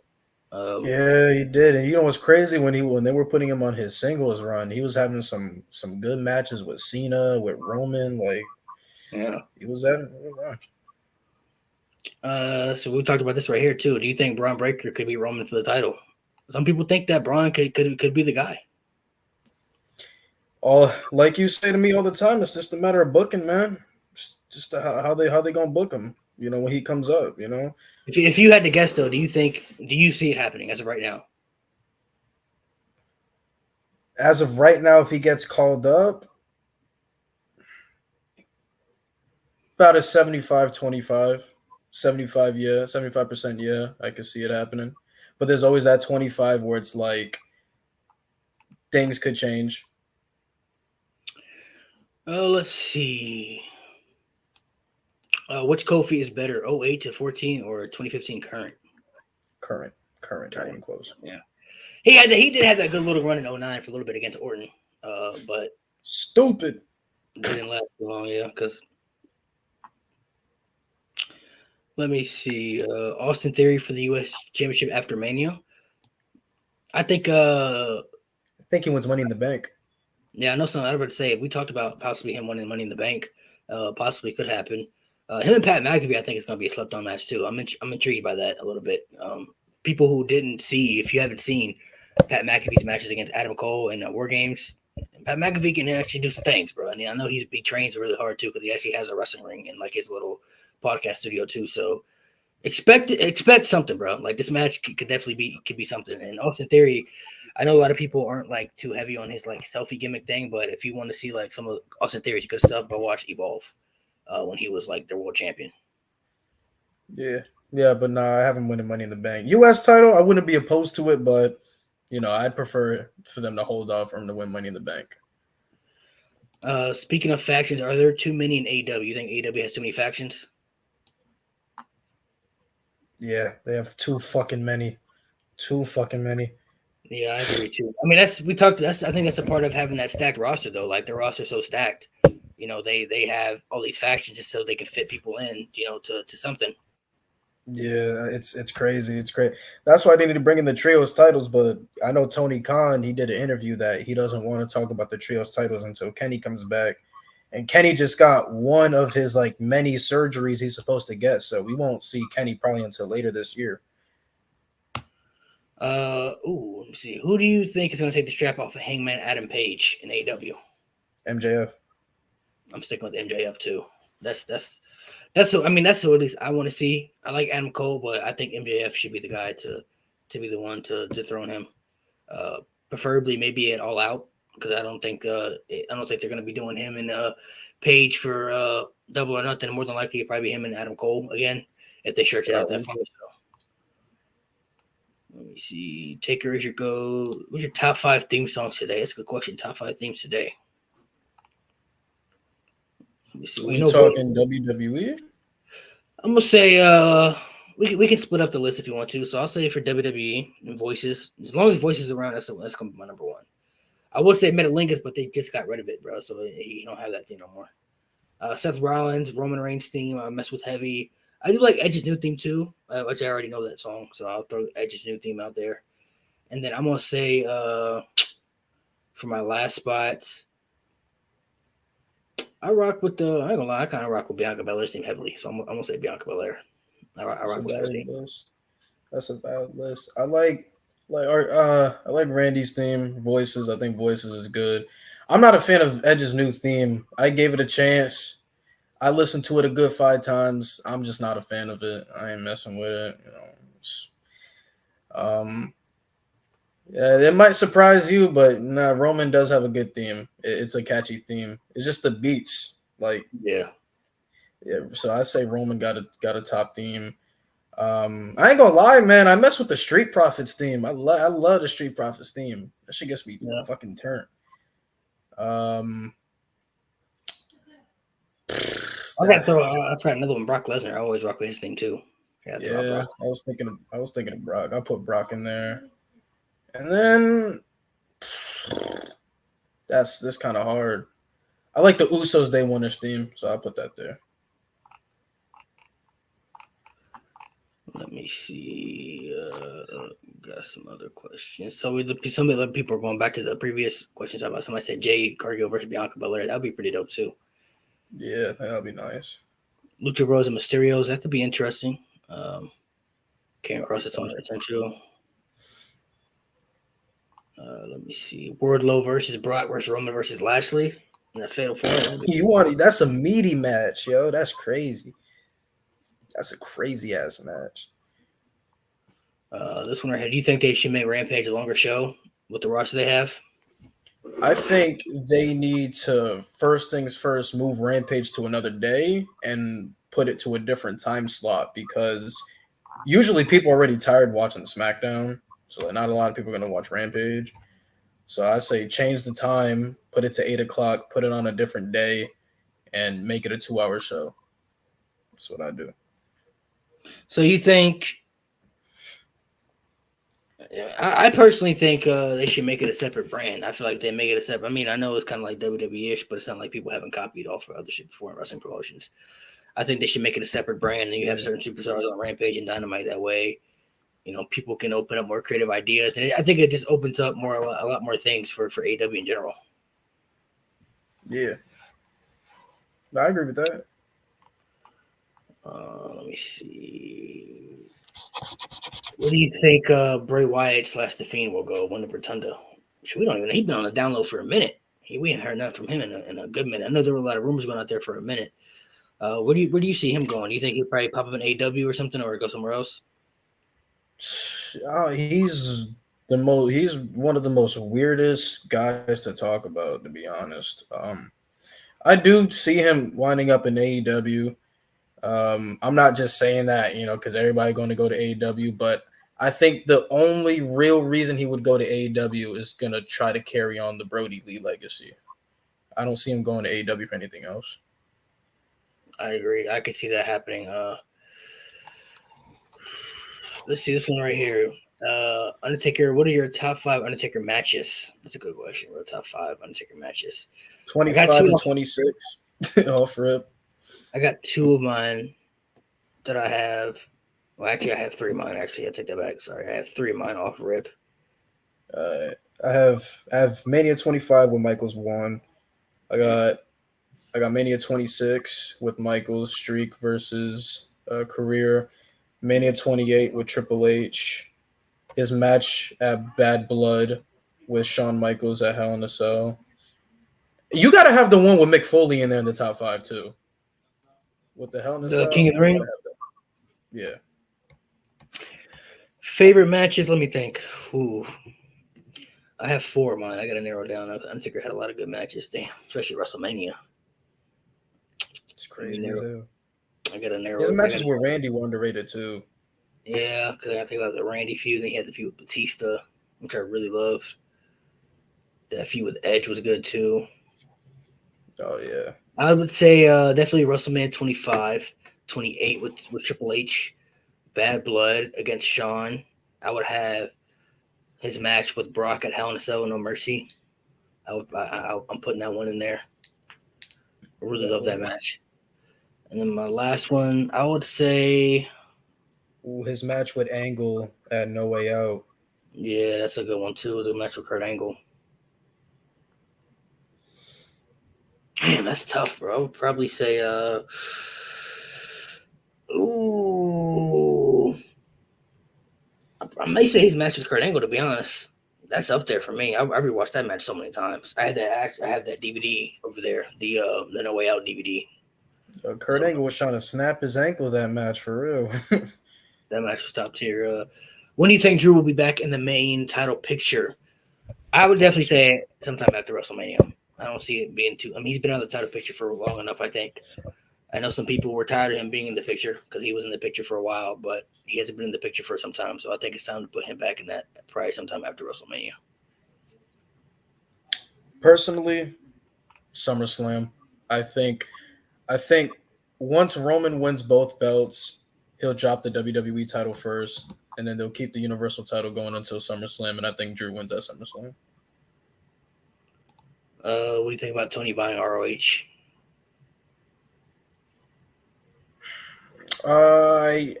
S2: Yeah, he did. And you know what's crazy when they were putting him on his singles run, he was having some good matches with Cena, with Roman, he was having.
S1: So we talked about this right here too. Do you think Braun Breaker could beat Roman for the title? Some people think that Braun could be the guy.
S2: Like you say to me all the time, it's just a matter of booking, man. Just how they gonna book him, when he comes up,
S1: If you had to guess though, do you see it happening as of right now?
S2: As of right now, if he gets called up, about a 75-25. 75, yeah, 75%, yeah, I could see it happening. But there's always that 25 where it's like things could change.
S1: Let's see. Which Kofi is better, 08 to 14 or 2015 current?
S2: Current. That one close.
S1: Yeah. He did have that good little run in 09 for a little bit against Orton. But
S2: stupid.
S1: Didn't last too long, yeah, because let me see. Austin Theory for the US Championship after Mania. I think
S2: he wins Money in the Bank.
S1: Yeah, I know something I was about to say. We talked about possibly him winning Money in the Bank. Possibly could happen. Him and Pat McAfee, I think, is going to be a slept-on match too. I'm intrigued by that a little bit. People who didn't see, if you haven't seen Pat McAfee's matches against Adam Cole and War Games, Pat McAfee can actually do some things, bro. I mean, I know he trains really hard too because he actually has a wrestling ring in like his little podcast studio too. So expect something, bro. Like this match could definitely be something. And Austin Theory, I know a lot of people aren't like too heavy on his like selfie gimmick thing, but if you want to see like some of Austin Theory's good stuff, go watch Evolve when he was like their world champion.
S2: Yeah, but nah, I haven't won Money in the Bank. US title, I wouldn't be opposed to it, but I'd prefer for them to hold off for him to win Money in the Bank.
S1: Speaking of factions, are there too many in AEW? You think AEW has too many factions?
S2: Yeah, they have too fucking many. Too fucking many.
S1: Yeah, I agree too. I mean, that's we talked. That's I think that's a part of having that stacked roster, though. Like the roster's so stacked, they have all these factions just so they can fit people in, to something.
S2: Yeah, it's crazy. It's great. That's why they need to bring in the trios titles. But I know Tony Khan, he did an interview that he doesn't want to talk about the trios titles until Kenny comes back. And Kenny just got one of his like many surgeries he's supposed to get. So we won't see Kenny probably until later this year.
S1: Let me see. Who do you think is going to take the strap off of Hangman Adam Page in AEW?
S2: MJF.
S1: I'm sticking with MJF too. That's so. I mean, that's what at least I want to see. I like Adam Cole, but I think MJF should be the guy to be the one to dethrone him. Preferably maybe at All Out, because I don't think they're going to be doing him and Page for Double or Nothing. More than likely, it'll probably be him and Adam Cole again if they stretch it out that far. Let me see. Taker, what's your top 5 theme songs today? That's a good question. Top 5 themes today. Let me see.
S2: We talking WWE?
S1: I'm gonna say we can split up the list if you want to. So I'll say for WWE and Voices, as long as Voices around, that's gonna be my number 1. I would say Metalingus, but they just got rid of it, bro. So you don't have that theme no more. Seth Rollins, Roman Reigns theme. I mess with heavy. I do like Edge's new theme too, which I already know that song, so I'll throw Edge's new theme out there. And then I'm gonna say for my last spot, I rock with I ain't gonna lie, I kind of rock with Bianca Belair's team heavily, so I'm gonna say Bianca Belair. I rock with her team.
S2: That's a bad list. I like Randy's theme, Voices. I think Voices is good. I'm not a fan of Edge's new theme. I gave it a chance. I listened to it a good 5 times. I'm just not a fan of it. I ain't messing with it. Yeah, it might surprise you, but nah, Roman does have a good theme. It's a catchy theme. It's just the beats,
S1: yeah.
S2: So I say Roman got a top theme. I ain't gonna lie, man. I mess with the Street Profits theme. I love the Street Profits theme. That shit gets me fucking turned.
S1: I got another one. Brock Lesnar. I always rock with his theme too.
S2: Yeah, I was thinking of Brock. I put Brock in there, and then that's kind of hard. I like the Usos Day One-ish theme, so I put that there.
S1: Let me see. Got some other questions. So some of the people are going back to the previous questions about. Somebody said Jade Cargill versus Bianca Belair. That'd be pretty dope too.
S2: Yeah, that'd be nice.
S1: Lucha Rose and Mysterios. That could be interesting. Came across as on potential. Let me see. Wardlow versus Brock versus Roman versus Lashley in the Fatal 4.
S2: That's a meaty match, yo. That's crazy. That's a crazy ass match.
S1: This one right here. Do you think they should make Rampage a longer show with the roster they have?
S2: I think they need to, first things first, move Rampage to another day and put it to a different time slot, because usually people are already tired watching SmackDown, so not a lot of people are going to watch Rampage. So I say change the time, put it to 8 o'clock, put it on a different day, and make it a 2-hour show. That's what I do.
S1: So you think? I personally think they should make it a separate brand. I feel like they make it a separate. I mean, I know it's kind of like WWE-ish, but it's not like people haven't copied off of other shit before in wrestling promotions. I think they should make it a separate brand, and you have certain superstars on Rampage and Dynamite. That way, people can open up more creative ideas, and I think it just opens up a lot more things for AEW in general.
S2: Yeah, I agree with that.
S1: Let me see. What do you think Bray Wyatt / Defean will go win the Rotunda? We don't even. He's been on the download for a minute. We haven't heard nothing from him in a good minute. I know there were a lot of rumors going out there for a minute. Where do you see him going? Do you think he'll probably pop up in AEW or something, or go somewhere else?
S2: He's one of the most weirdest guys to talk about, to be honest. I do see him winding up in AEW. I'm not just saying that, because everybody's going to go to AEW, but I think the only real reason he would go to AEW is going to try to carry on the Brody Lee legacy. I don't see him going to AEW for anything else.
S1: I agree. I could see that happening. Let's see this one right here. Undertaker, what are your top 5 Undertaker matches? That's a good question. What are the top 5 Undertaker matches?
S2: 25 and 26 off rip.
S1: I got 2 of mine that I have. Well, actually, I have 3 of mine. Actually, I take that back. Sorry, I have 3 of mine off rip.
S2: I have Mania 25 with Michaels 1. I got Mania 26 with Michaels streak versus career. Mania 28 with Triple H. His match at Bad Blood with Shawn Michaels at Hell in a Cell. You got to have the one with Mick Foley in there in the top 5 too. With the Hell in a Cell.
S1: King of the Ring?
S2: Yeah.
S1: Favorite matches? Let me think. Ooh. I have 4 of mine. I got to narrow down. Undertaker had a lot of good matches. Damn, especially WrestleMania.
S2: It's crazy.
S1: I got to narrow.
S2: His matches with Randy were underrated too.
S1: Yeah, because I got to think about the Randy feud. Then he had the feud with Batista, which I really loved. That feud with Edge was good too.
S2: Oh, yeah.
S1: I would say definitely WrestleMania 25, 28 with Triple H. Bad Blood against Shawn. I would have his match with Brock at Hell in a Cell with No Mercy. I'm putting that one in there. I really love that match. And then my last one, I would say...
S2: Ooh, his match with Angle at No Way Out.
S1: Yeah, that's a good one too. The match with Kurt Angle. Damn, that's tough, bro. I would probably say, ooh, I may say his match with Kurt Angle. To be honest, that's up there for me. I rewatched that match so many times. I had that DVD over there, the No Way Out DVD.
S2: Kurt Angle was trying to snap his ankle that match for real.
S1: That match was top tier. When do you think Drew will be back in the main title picture? I would definitely say sometime after WrestleMania. I don't see it being too. I mean, he's been out of the title picture for long enough, I think. I know some people were tired of him being in the picture because he was in the picture for a while, but he hasn't been in the picture for some time. So I think it's time to put him back in that probably sometime after WrestleMania.
S2: Personally, SummerSlam. I think once Roman wins both belts, he'll drop the WWE title first, and then they'll keep the Universal title going until SummerSlam, and I think Drew wins at SummerSlam.
S1: What do you think about Tony buying ROH?
S2: I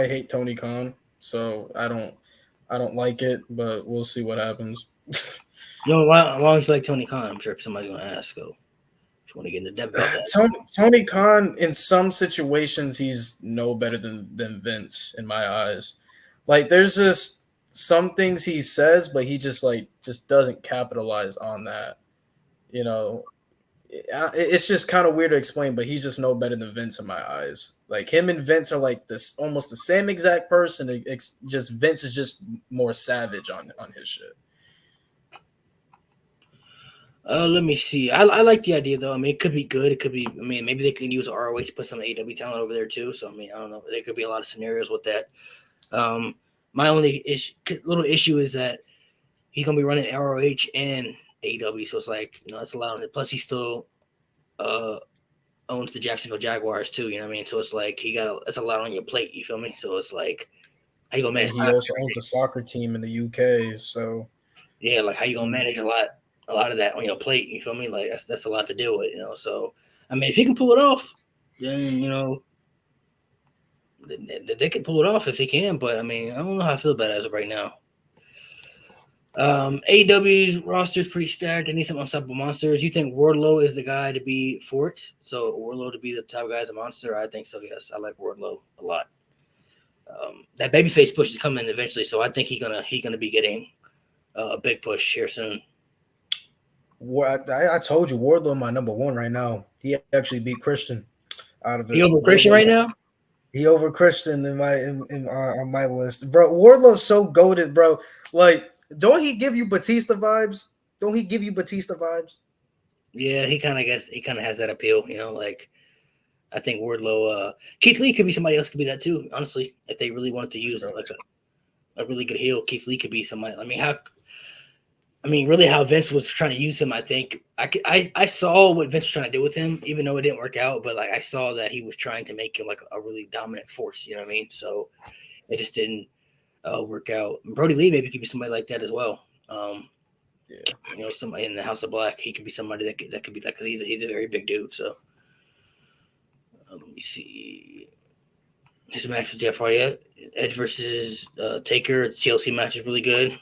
S2: hate Tony Khan, so I don't like it, but we'll see what happens.
S1: Why don't you like Tony Khan? I'm sure somebody's going to ask. So if you want to get into depth about that.
S2: Tony Khan, in some situations, he's no better than Vince in my eyes. Like, there's just some things he says, but he just doesn't capitalize on that. You know, it's just kind of weird to explain, but he's just no better than Vince in my eyes. Like, him and Vince are like this, almost the same exact person. Just Vince is just more savage on his shit.
S1: Let me see. I like the idea though. I mean, it could be good. It could be. I mean, maybe they can use ROH to put some AEW talent over there too. So I mean, I don't know. There could be a lot of scenarios with that. My only little issue is that he's gonna be running ROH and AEW, so it's like, you know, it's a lot on it. Plus, he still owns the Jacksonville Jaguars too. You know what I mean? So it's like it's a lot on your plate. You feel me? So it's like, how you gonna manage?
S2: He also owns a soccer team in the UK. So
S1: yeah, like how you gonna manage a lot of that on your plate? You feel me? Like that's a lot to deal with. You know. So I mean, if he can pull it off, then you know they can pull it off if he can. But I mean, I don't know how I feel about it as of right now. AEW roster is pretty stacked. They need some unstoppable monsters. You think Wardlow is the guy to be for it? So Wardlow to be the type of guy as a monster? I think so. Yes, I like Wardlow a lot. That babyface push is coming eventually, so I think he's gonna be getting a big push here soon.
S2: I told you Wardlow my number one right now. He actually beat Christian out of it.
S1: He over Christian right now?
S2: He over Christian on my list, bro. Wardlow's so goated, bro. Like, don't he give you Batista vibes?
S1: Yeah, he kind of has that appeal, you know. Like, I think Wardlow, Keith Lee could be somebody else. Could be that too. Honestly, if they really wanted to use like a really good heel, Keith Lee could be somebody. Really, how Vince was trying to use him. I think I saw what Vince was trying to do with him, even though it didn't work out. But like, I saw that he was trying to make him like a really dominant force. You know what I mean? So it just didn't work out. Brody Lee maybe could be somebody like that as well.
S2: Yeah.
S1: Somebody in the House of Black. He could be somebody that could be that because he's a very big dude. So let me see. His match with Jeff Hardy, Edge versus Taker. The TLC match is really good.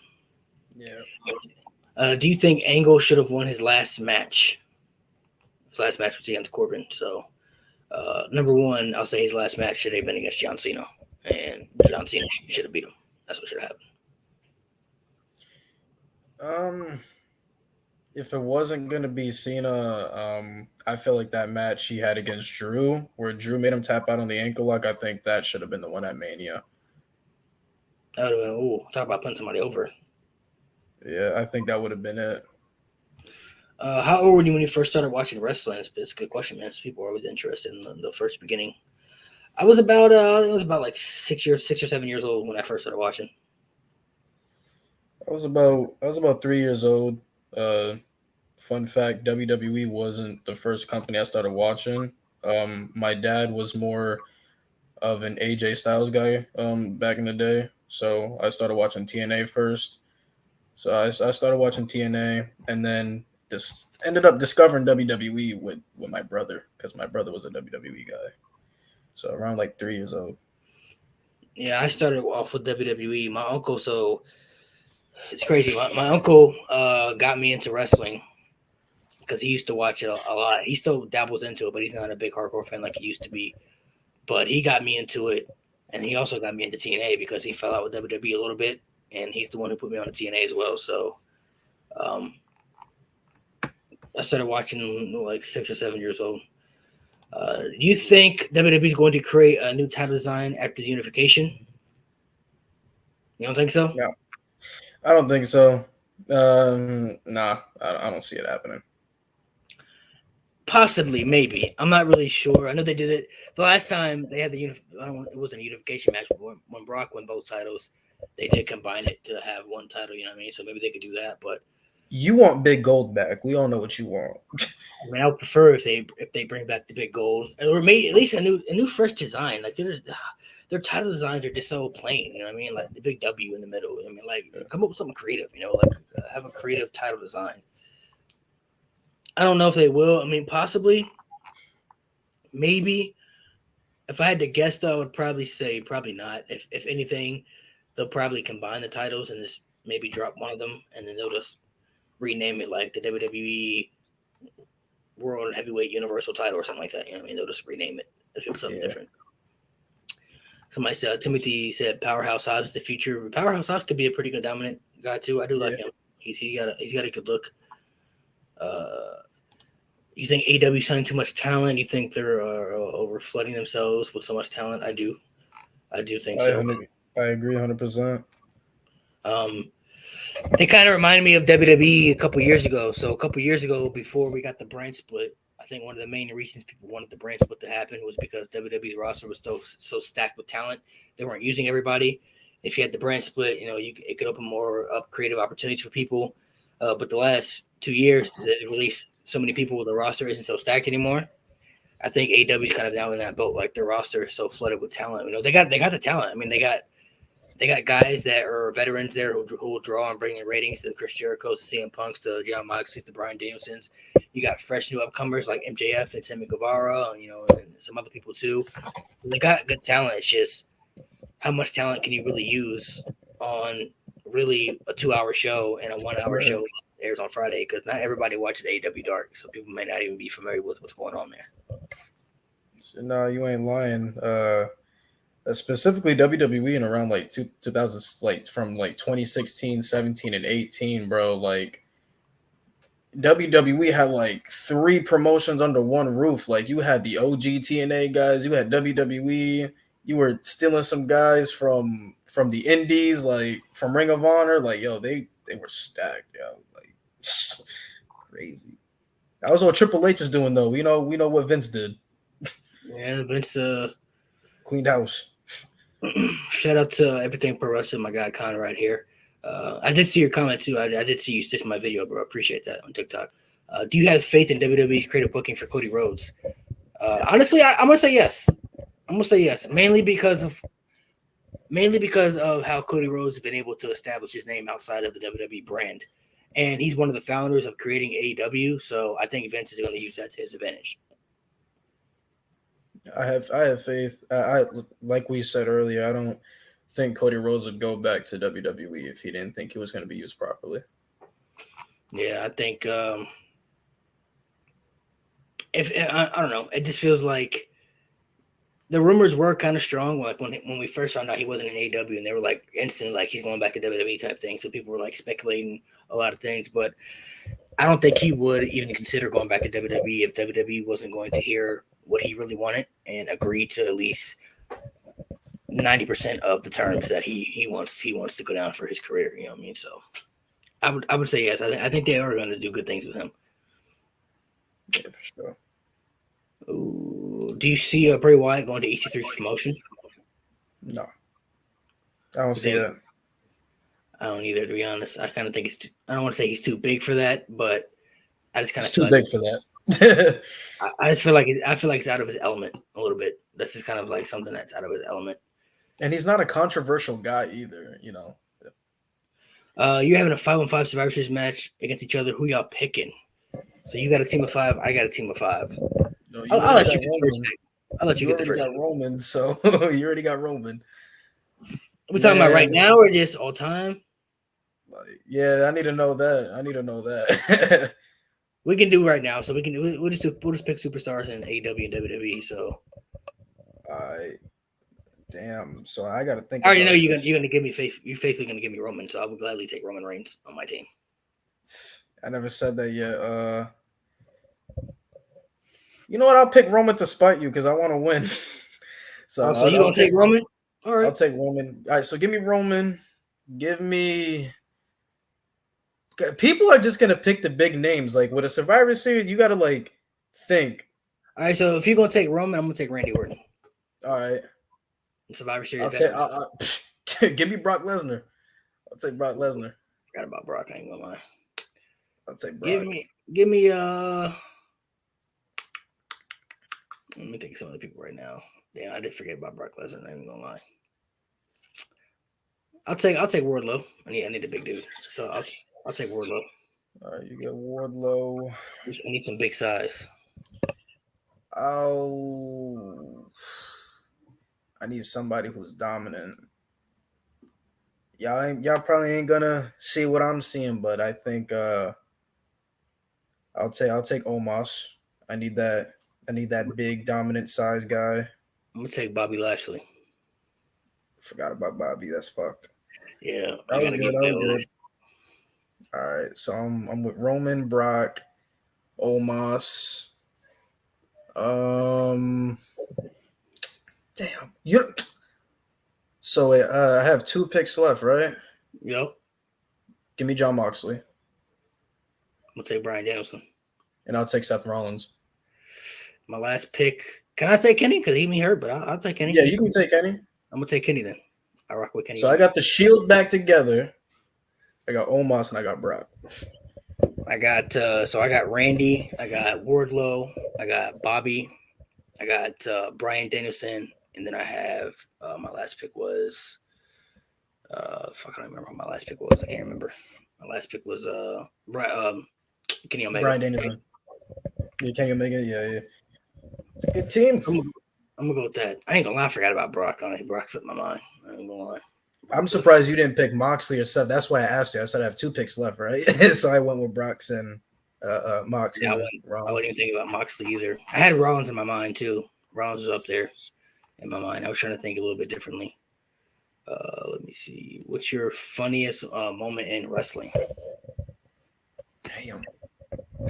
S2: Yeah.
S1: Do you think Angle should have won his last match? His last match was against Corbin. So number one, I'll say his last match should have been against John Cena, and John Cena should have beat him. That's what should have happened.
S2: If it wasn't gonna be Cena, I feel like that match he had against Drew, where Drew made him tap out on the ankle lock, I think that should have been the one at Mania.
S1: That would have been talk about putting somebody over.
S2: Yeah, I think that would have been it.
S1: How old were you when you first started watching wrestling? It's a good question, man. People are always interested in the first beginning. I was about like 6 or 7 years old when I first started watching.
S2: I was about 3 years old. Fun fact: WWE wasn't the first company I started watching. My dad was more of an AJ Styles guy back in the day, so I started watching TNA first. So I started watching TNA, and then just ended up discovering WWE with my brother because my brother was a WWE guy. So around like 3 years old.
S1: Yeah, I started off with WWE. My uncle, so it's crazy. My uncle got me into wrestling because he used to watch it a lot. He still dabbles into it, but he's not a big hardcore fan like he used to be. But he got me into it, and he also got me into TNA because he fell out with WWE a little bit, and he's the one who put me on the TNA as well. So I started watching like 6 or 7 years old. Do you think WWE is going to create a new title design after the unification? You don't think so?
S2: No, I don't think so. Nah, I don't see it happening.
S1: Possibly, maybe. I'm not really sure. I know they did it the last time they had it wasn't a unification match, but when Brock won both titles, they did combine it to have one title. You know what I mean? So maybe they could do that. But
S2: you want Big Gold back. We all know what you want.
S1: I mean, I would prefer if they bring back the Big Gold or maybe at least a new fresh design. Like their title designs are just so plain. You know what I mean? Like the big W in the middle. I mean, like come up with something creative. Like have a creative title design. I don't know if they will. I mean, possibly, maybe. If I had to guess, though, I would probably say probably not. If anything, they'll probably combine the titles and just maybe drop one of them, and then they'll just rename it like the WWE World Heavyweight Universal Title or something like that. You know what I mean? They'll just rename it. They'll do something different. Somebody said, Timothy said Powerhouse Hobbs the future. Powerhouse Hobbs could be a pretty good dominant guy, too. I do like him. He's got a good look. You think AEW signing too much talent? You think they're over flooding themselves with so much talent? I do think so.
S2: I agree 100%.
S1: They kind of remind me of WWE a couple years ago. So a couple years ago, before we got the brand split, I think one of the main reasons people wanted the brand split to happen was because WWE's roster was so stacked with talent. They weren't using everybody. If you had the brand split, it could open more creative opportunities for people. But the last 2 years, they released so many people with the roster isn't so stacked anymore. I think AEW is kind of down in that boat. Like their roster is so flooded with talent. They got the talent. I mean, they got guys that are veterans there who will draw and bring in ratings to Chris Jericho's, to CM Punk's, to John Moxley's, to Bryan Danielson's. You got fresh new upcomers like MJF and Sammy Guevara, and some other people too. They got good talent. It's just how much talent can you really use on really a 2-hour show and a 1-hour show that airs on Friday? Because not everybody watches AEW Dark, so people may not even be familiar with what's going on there.
S2: No, you ain't lying. Specifically WWE in around like 2000s, like from like 2016, 17, and 18, bro. Like WWE had like 3 promotions under one roof. Like you had the OG TNA guys, you had WWE, you were stealing some guys from the indies, like from Ring of Honor. Like they were stacked, like crazy. That was what Triple H is doing though. We know what Vince did.
S1: Yeah, Vince
S2: cleaned house.
S1: Shout out to Everything Pro Wrestling, my guy Connor right here. I did see your comment too. I did see you stitch my video, bro. Appreciate that on TikTok. Do you have faith in WWE's creative booking for Cody Rhodes? Honestly, I'm gonna say yes. Mainly because of mainly because of how Cody Rhodes has been able to establish his name outside of the WWE brand. And he's one of the founders of creating AEW, so I think Vince is going to use that to his advantage.
S2: I have faith. I like we said earlier, I don't think Cody Rhodes would go back to WWE if he didn't think he was going to be used properly.
S1: Yeah, I think if I don't know, it just feels like the rumors were kind of strong. Like when we first found out he wasn't in AEW, and they were like instantly like he's going back to WWE type thing. So people were like speculating a lot of things, but I don't think he would even consider going back to WWE if WWE wasn't going to hear what he really wanted and agree to at least 90% of the terms that he wants to go down for his career. You know what I mean? So I would say yes. I think they are going to do good things with him.
S2: Yeah, for sure.
S1: Ooh, do you see Bray Wyatt going to EC3's promotion?
S2: No, I don't see that.
S1: I don't either, to be honest. I kind of think I don't want to say he's too big for that, but I just kind of
S2: too big for that.
S1: I just feel like it's out of his element a little bit. This is kind of like something that's out of his element.
S2: And he's not a controversial guy either, you know.
S1: You're having a 5-on-5 Survivor Series match against each other. Who y'all picking? So you got a team of 5. I got a team of 5.
S2: No,
S1: I'll let you get the first pick. I'll let you get the first.
S2: You already got Roman, so you already got Roman.
S1: We talking about right now or just all time?
S2: Yeah, I need to know that.
S1: We can do right now, so we'll just pick superstars in AEW and WWE. So,
S2: damn. So I got to think.
S1: I already know you're gonna give me faith. You're faithfully gonna give me Roman, so I would gladly take Roman Reigns on my team.
S2: I never said that yet. You know what? I'll pick Roman to spite you because I want to win.
S1: So you gonna take Roman? All right,
S2: I'll take Roman. All right, so give me Roman. Give me. People are just gonna pick the big names. Like with a Survivor Series, you gotta like think.
S1: All right, so if you're gonna take Roman, I'm gonna take Randy Orton.
S2: All right.
S1: Survivor Series.
S2: Give me Brock Lesnar. I'll take Brock Lesnar.
S1: Forgot about Brock. I ain't gonna lie.
S2: I'll take Brock.
S1: Give me. Let me think of some of the people right now. Damn, I did forget about Brock Lesnar. I ain't gonna lie. I'll take Wardlow. I need a big dude, so I'll take Wardlow.
S2: All right, you get Wardlow.
S1: I need some big size.
S2: I need somebody who's dominant. Y'all probably ain't gonna see what I'm seeing, but I think I'll take Omos. I need that big dominant size guy.
S1: I'm gonna take Bobby Lashley.
S2: Forgot about Bobby. That's fucked.
S1: Yeah,
S2: that was good. All right, so I'm with Roman, Brock, Omos. Damn. So I have 2 picks left, right?
S1: Yep.
S2: Give me John Moxley.
S1: I'm gonna take Bryan Danielson.
S2: And I'll take Seth Rollins.
S1: My last pick. Can I take Kenny? Because he me hurt, but I'll take Kenny.
S2: Yeah, you can take Kenny.
S1: I'm gonna take Kenny then. I rock with Kenny.
S2: So I got the Shield back together. I got Omos and I got Brock.
S1: I got Randy, I got Wardlow, I got Bobby, I got Bryan Danielson, and then I have my last pick was I don't remember what my last pick was. I can't remember. My last pick was Kenny Omega.
S2: Bryan Danielson. Yeah, Kenny Omega, yeah. It's a good team.
S1: I'm gonna go with that. I ain't gonna lie, I forgot about Brock. Brock slipped my mind. I ain't gonna lie.
S2: I'm surprised you didn't pick Moxley or Seth. That's why I asked you. I said I have 2 picks left, right? So I went with Brock's and Moxley.
S1: Yeah, I wouldn't even think about Moxley either. I had Rollins in my mind too. Rollins was up there in my mind. I was trying to think a little bit differently. Let me see. What's your funniest moment in wrestling?
S2: Damn.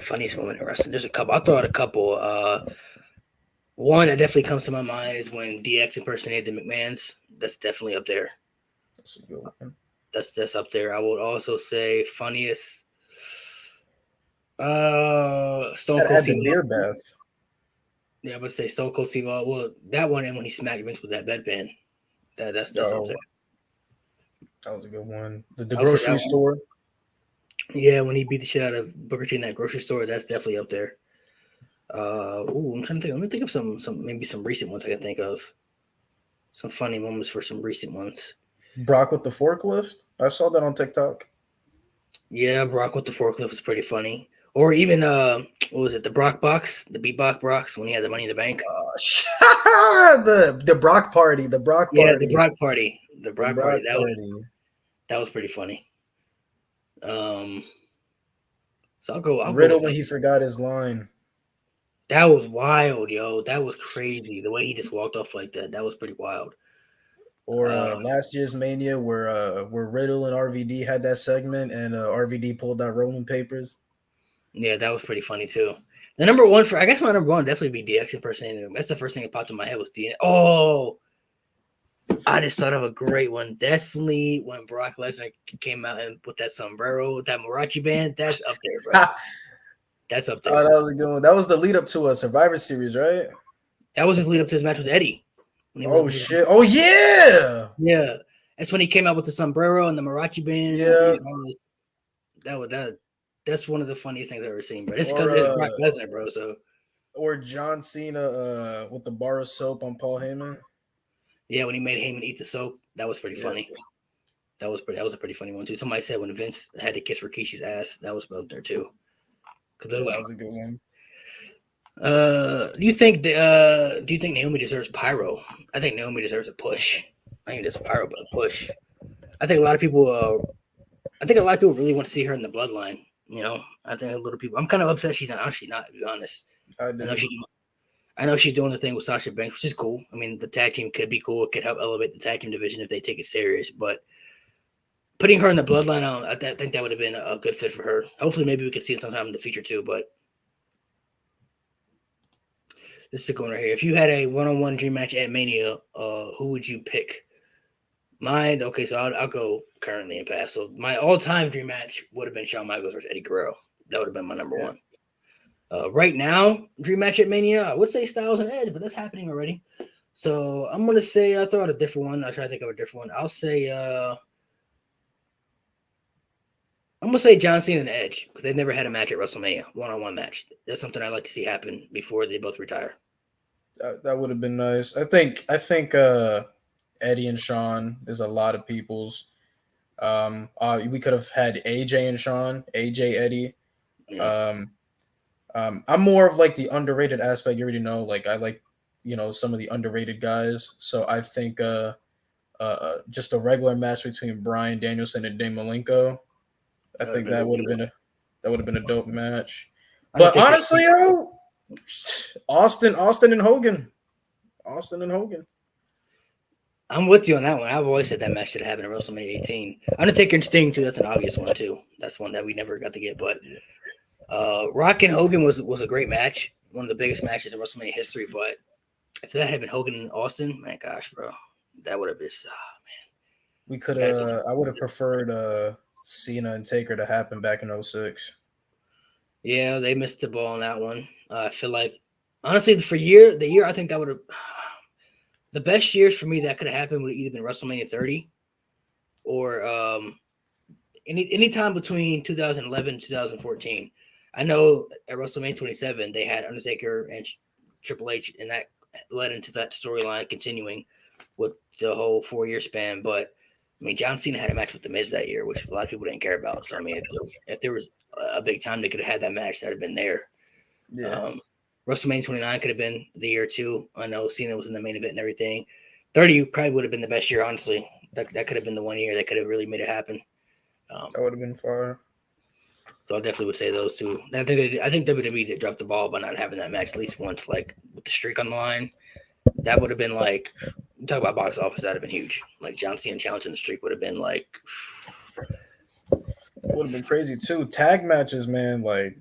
S1: Funniest moment in wrestling. There's a couple. I'll throw out a couple. One that definitely comes to my mind is when DX impersonated the McMahons. That's definitely up there.
S2: That's a good one.
S1: That's up there. I would also say funniest. Stone Cold Steve
S2: beer bath.
S1: Yeah, I would say Stone Cold Steve. Well, that one and when he smacked Vince with that bedpan. That's up there.
S2: That was a good one. The grocery store.
S1: Yeah, when he beat the shit out of Booker T in that grocery store, that's definitely up there. I'm trying to think. Let me think of some maybe some recent ones I can think of. some funny moments for some recent ones.
S2: Brock with the forklift. I saw that on TikTok.
S1: Yeah, Brock with the forklift was pretty funny. Or even what was it? The Brock box, the beatbox box when he had the Money in the Bank.
S2: The Brock party. The Brock
S1: Yeah,
S2: party.
S1: the Brock party. The
S2: The
S1: Brock
S2: Brock
S1: party.
S2: party.
S1: That was pretty funny. So I'll go
S2: Riddle
S1: with
S2: when
S1: that.
S2: he forgot his line.
S1: That was wild, yo. That was crazy. The way he just walked off like that. That was pretty wild.
S2: Or last year's Mania where Riddle and RVD had that segment and RVD pulled out rolling papers.
S1: Yeah, that was pretty funny too. The number one I guess my number one would definitely be DX impersonating him. That's the first thing that popped in my head was DX. Oh, I just thought of a great one. Definitely when Brock Lesnar came out and with that sombrero, with that Mariachi band, that's up there, bro. That's up there.
S2: Oh, that was a good one. That was the lead up to a Survivor Series, right?
S1: That was his lead up to his match with Eddie.
S2: Oh shit! Oh yeah!
S1: Yeah, that's when he came out with the sombrero and the Mariachi band.
S2: Yeah,
S1: that's one of the funniest things I've ever seen, bro. It's because it's Brock Lesnar, bro. So.
S2: Or John Cena with the bar of soap on Paul Heyman.
S1: Yeah, when he made Heyman eat the soap, that was pretty funny. That was a pretty funny one too. Somebody said when Vince had to kiss Rikishi's ass, that was up there too.
S2: That was a good one.
S1: Do you think Naomi deserves pyro? I think Naomi deserves a push. I think it's a pyro, but a push. I think a lot of people really want to see her in the bloodline. You know, I think a lot of people. I'm kind of upset she's actually not, to be honest. I know she's doing the thing with Sasha Banks, which is cool. I mean, the tag team could be cool. It could help elevate the tag team division if they take it serious. But putting her in the bloodline, I think that would have been a good fit for her. Hopefully, maybe we could see it sometime in the future too. But this is a going right here. If you had a one-on-one dream match at Mania, who would you pick? Mine, okay, so I'll go currently and pass. So my all-time dream match would have been Shawn Michaels versus Eddie Guerrero. That would have been my number one. Right now, dream match at Mania, I would say Styles and Edge, but that's happening already. So I'm gonna say I'll throw out a different one. I'll try to think of a different one. I'll say I'm gonna say John Cena and Edge because they've never had a match at WrestleMania, one-on-one match. That's something I'd like to see happen before they both retire.
S2: That would have been nice. I think Eddie and Shawn is a lot of people's. We could have had AJ and Shawn, AJ Eddie.
S1: Yeah.
S2: I'm more of like the underrated aspect. You already know, like I like, some of the underrated guys. So I think just a regular match between Bryan Danielson and Dean Malenko. I think that would have been a dope match. But honestly, Austin and Hogan.
S1: I'm with you on that one. I've always said that match should happen in WrestleMania 18. Undertaker and Sting too. That's an obvious one too. That's one that we never got to get, but. Rock and Hogan was a great match, one of the biggest matches in WrestleMania history. But if that had been Hogan and Austin, my gosh, bro, that would have been man.
S2: We could have. I would have preferred Cena and Taker to happen back in 2006.
S1: Yeah, they missed the ball on that one. I feel like honestly, the year I think that would have the best years for me that could have happened would have either been WrestleMania 30 or any time between 2011 and 2014. I know at WrestleMania 27, they had Undertaker and Triple H, and that led into that storyline continuing with the whole 4-year span. But, I mean, John Cena had a match with The Miz that year, which a lot of people didn't care about. So, I mean, if there was a big time they could have had that match, that would have been there.
S2: Yeah.
S1: WrestleMania 29 could have been the year too. I know Cena was in the main event and everything. 30 probably would have been the best year, honestly. That could have been the 1 year that could have really made it happen.
S2: That would have been far.
S1: So I definitely would say those two. I think WWE did drop the ball by not having that match at least once, like with the streak on the line. That would have been like, talk about box office, that would have been huge. Like John Cena challenging the streak would have been like.
S2: Would have been crazy too. Tag matches, man. I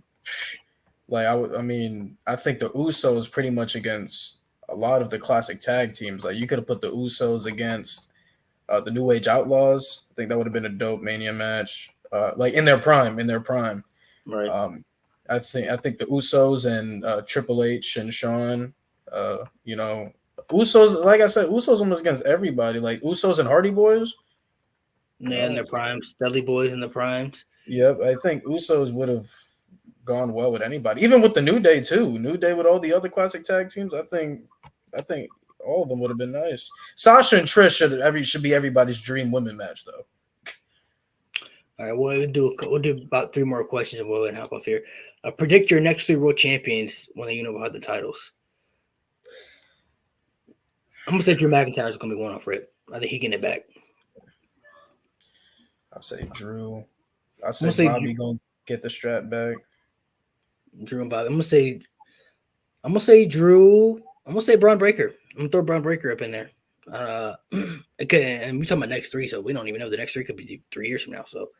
S2: think the Usos pretty much against a lot of the classic tag teams. Like you could have put the Usos against the New Age Outlaws. I think that would have been a dope Mania match. Like in their prime.
S1: Right.
S2: I think the Usos and Triple H and Shawn, Usos, like I said, Usos almost against everybody. Like Usos and Hardy Boys.
S1: Yeah, in their primes. Dudley Boys in the primes.
S2: Yep, I think Usos would have gone well with anybody. Even with the New Day too. New Day with all the other classic tag teams. I think All of them would have been nice. Sasha and Trish should be everybody's dream women match, though.
S1: All right, we'll do about 3 more questions and we'll hop off here. Predict your next 3 world champions when they have the titles. I'm gonna say Drew McIntyre is gonna be one off rip. I think he getting it back.
S2: I say Drew. I say Bobby gonna get the strap back.
S1: Drew and Bobby. I'm gonna say Drew. I'm gonna say Braun Breaker. I'm gonna throw Braun Breaker up in there. Okay, and we talking about next 3, so we don't even know the next 3 could be 3 years from now. So,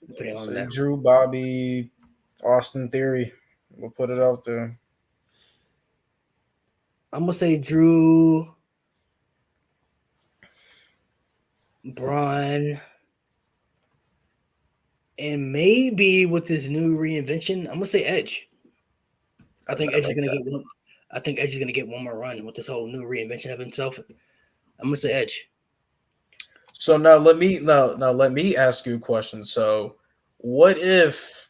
S1: depending on that.
S2: Drew, Bobby, Austin Theory. We'll put it out there.
S1: I'm gonna say Drew, Braun, and maybe with this new reinvention, I'm gonna say Edge. I think Edge is gonna get one. I think Edge is gonna get one more run with this whole new reinvention of himself. I'm gonna say Edge.
S2: So now let me ask you a question. So, what if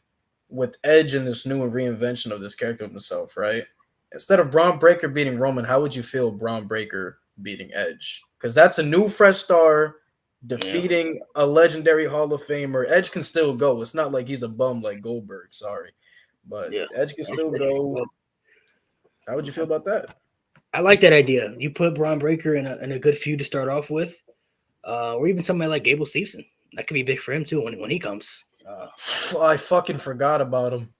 S2: with Edge and this new reinvention of this character of himself, right? Instead of Braun Breaker beating Roman, how would you feel Braun Breaker beating Edge? Because that's a new fresh star defeating a legendary Hall of Famer. Edge can still go. It's not like he's a bum like Goldberg. Sorry, but Edge can still go. How would you feel about that?
S1: I like that idea. You put Braun Breaker in a good feud to start off with, or even somebody like Gable Steveson. That could be big for him too when he comes.
S2: I fucking forgot about him.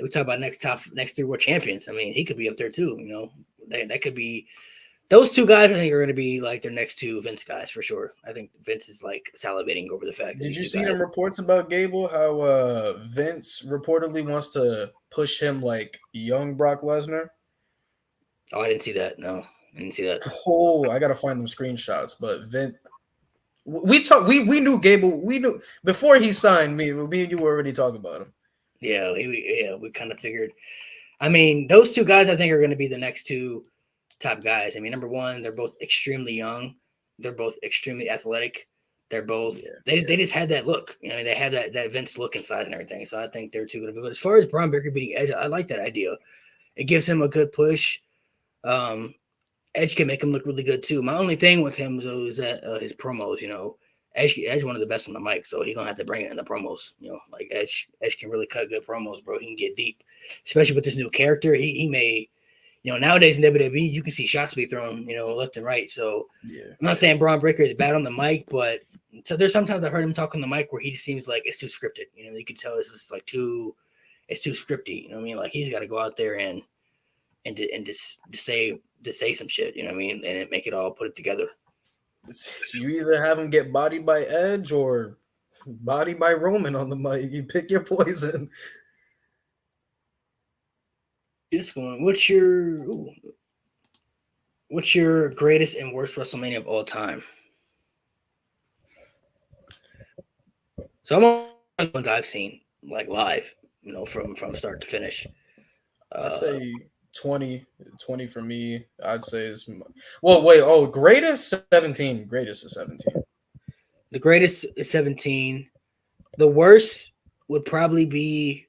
S1: We talk about next 3 world champions. I mean, he could be up there too. You know, that could be those 2 guys. I think are going to be like their next 2 Vince guys for sure. I think Vince is like salivating over the fact.
S2: Did you see them reports about Gable? How Vince reportedly wants to push him like young Brock Lesnar.
S1: Oh, I didn't see that. No, I didn't see that.
S2: Oh, I gotta find them screenshots. But Vince, we knew Gable. We knew before he signed me. Me and you were already talking about him.
S1: Yeah, we kind of figured. I mean, those 2 guys I think are going to be the next 2 top guys. I mean, number one, they're both extremely young. They're both extremely athletic. They're both they just had that look. You know, they have that Vince look inside and everything. So I think they're 2 going to be. But as far as Braun Breaker beating Edge, I like that idea. It gives him a good push. Edge can make him look really good too. My only thing with him though is that his promos. You know, Edge one of the best on the mic, so he's gonna have to bring it in the promos. You know, like Edge can really cut good promos, bro. He can get deep, especially with this new character. He may, you know, nowadays in WWE you can see shots be thrown, you know, left and right. So I'm not saying Braun Breaker is bad on the mic, but so there's sometimes I heard him talk on the mic where he just seems like it's too scripted. You know, you can tell it's just like it's too scripty. You know what I mean? Like he's got to go out there and just say some shit. You know what I mean? And make it all put it together.
S2: You either have him get bodied by Edge or bodied by Roman on the mic. You pick your poison.
S1: Just going. What's your greatest and worst WrestleMania of all time? So I'm on the ones I've seen like live, you know, from start to finish.
S2: I'd say 20 for me. I'd say is greatest 17. Greatest is 17.
S1: The greatest is 17. The worst would probably be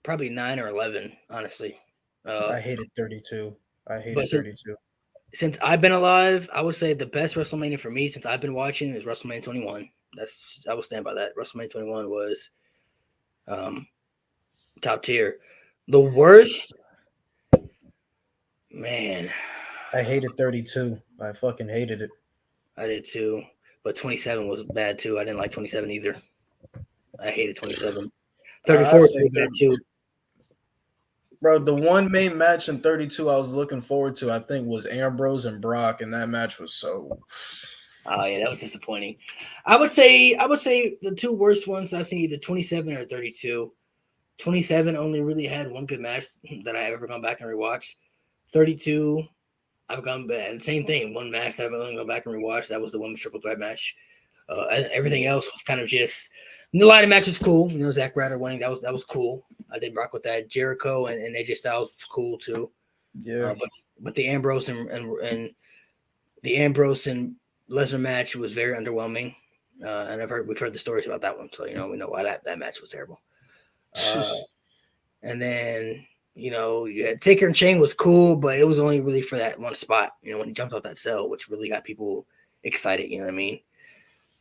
S1: 9 or 11, honestly.
S2: I hated 32. I hated 32.
S1: Since I've been alive, I would say the best WrestleMania for me since I've been watching is WrestleMania 21. I will stand by that. WrestleMania 21 was top tier. The worst, man.
S2: I hated 32. I fucking hated it.
S1: I did too. But 27 was bad too. I didn't like 27 either. I hated 27. 34 was bad too.
S2: Bro, the one main match in 32 I was looking forward to, I think, was Ambrose and Brock, and that match was so.
S1: Oh yeah, that was disappointing. I would say the 2 worst ones I've seen either 27 or 32. 27 only really had one good match that I've ever gone back and rewatched. 32, I've gone back. Same thing, one match that I've only gone back and rewatched. That was the women's triple threat match. Everything else was kind of just. The ladder match was cool. You know, Zack Ryder winning. That was cool. I didn't rock with that. Jericho and AJ Styles was cool too.
S2: Yeah.
S1: But the Ambrose and the Ambrose and Lesnar match was very underwhelming. And we've heard the stories about that one, so you know we know why that match was terrible. And then You know, you had Taker and Shane was cool, but it was only really for that one spot. You know, when he jumped off that cell, which really got people excited. You know what I mean?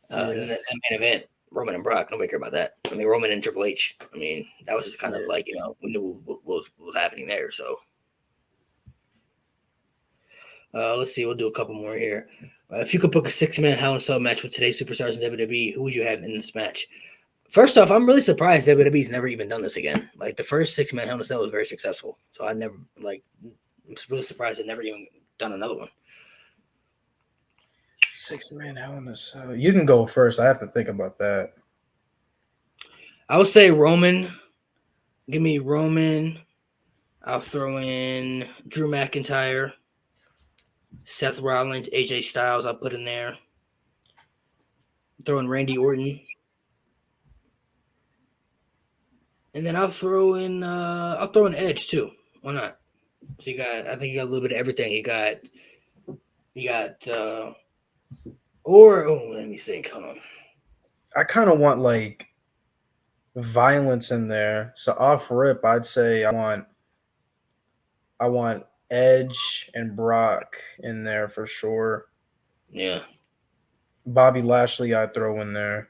S1: And then that main event, Roman and Brock, nobody cared about that. I mean, Roman and Triple H. I mean, that was just kind of like, you know, we knew what was happening there. So let's see, we'll do a couple more here. If you could book a 6-man Hell in a Cell match with today's superstars in WWE, who would you have in this match? First off, I'm really surprised WWE's never even done this again. Like the first 6-man Hell in a Cell was very successful, so I'm really surprised they've never even done another one.
S2: 6-man Hell in a Cell. You can go first. I have to think about that.
S1: I would say Roman. Give me Roman. I'll throw in Drew McIntyre, Seth Rollins, AJ Styles. I'll put in there. Throw in Randy Orton. And then I'll throw in Edge too. Why not? So I think you got a little bit of everything. Let me think. Hold on.
S2: I kind of want like violence in there. So off rip, I'd say I want Edge and Brock in there for sure.
S1: Yeah.
S2: Bobby Lashley I'd throw in there.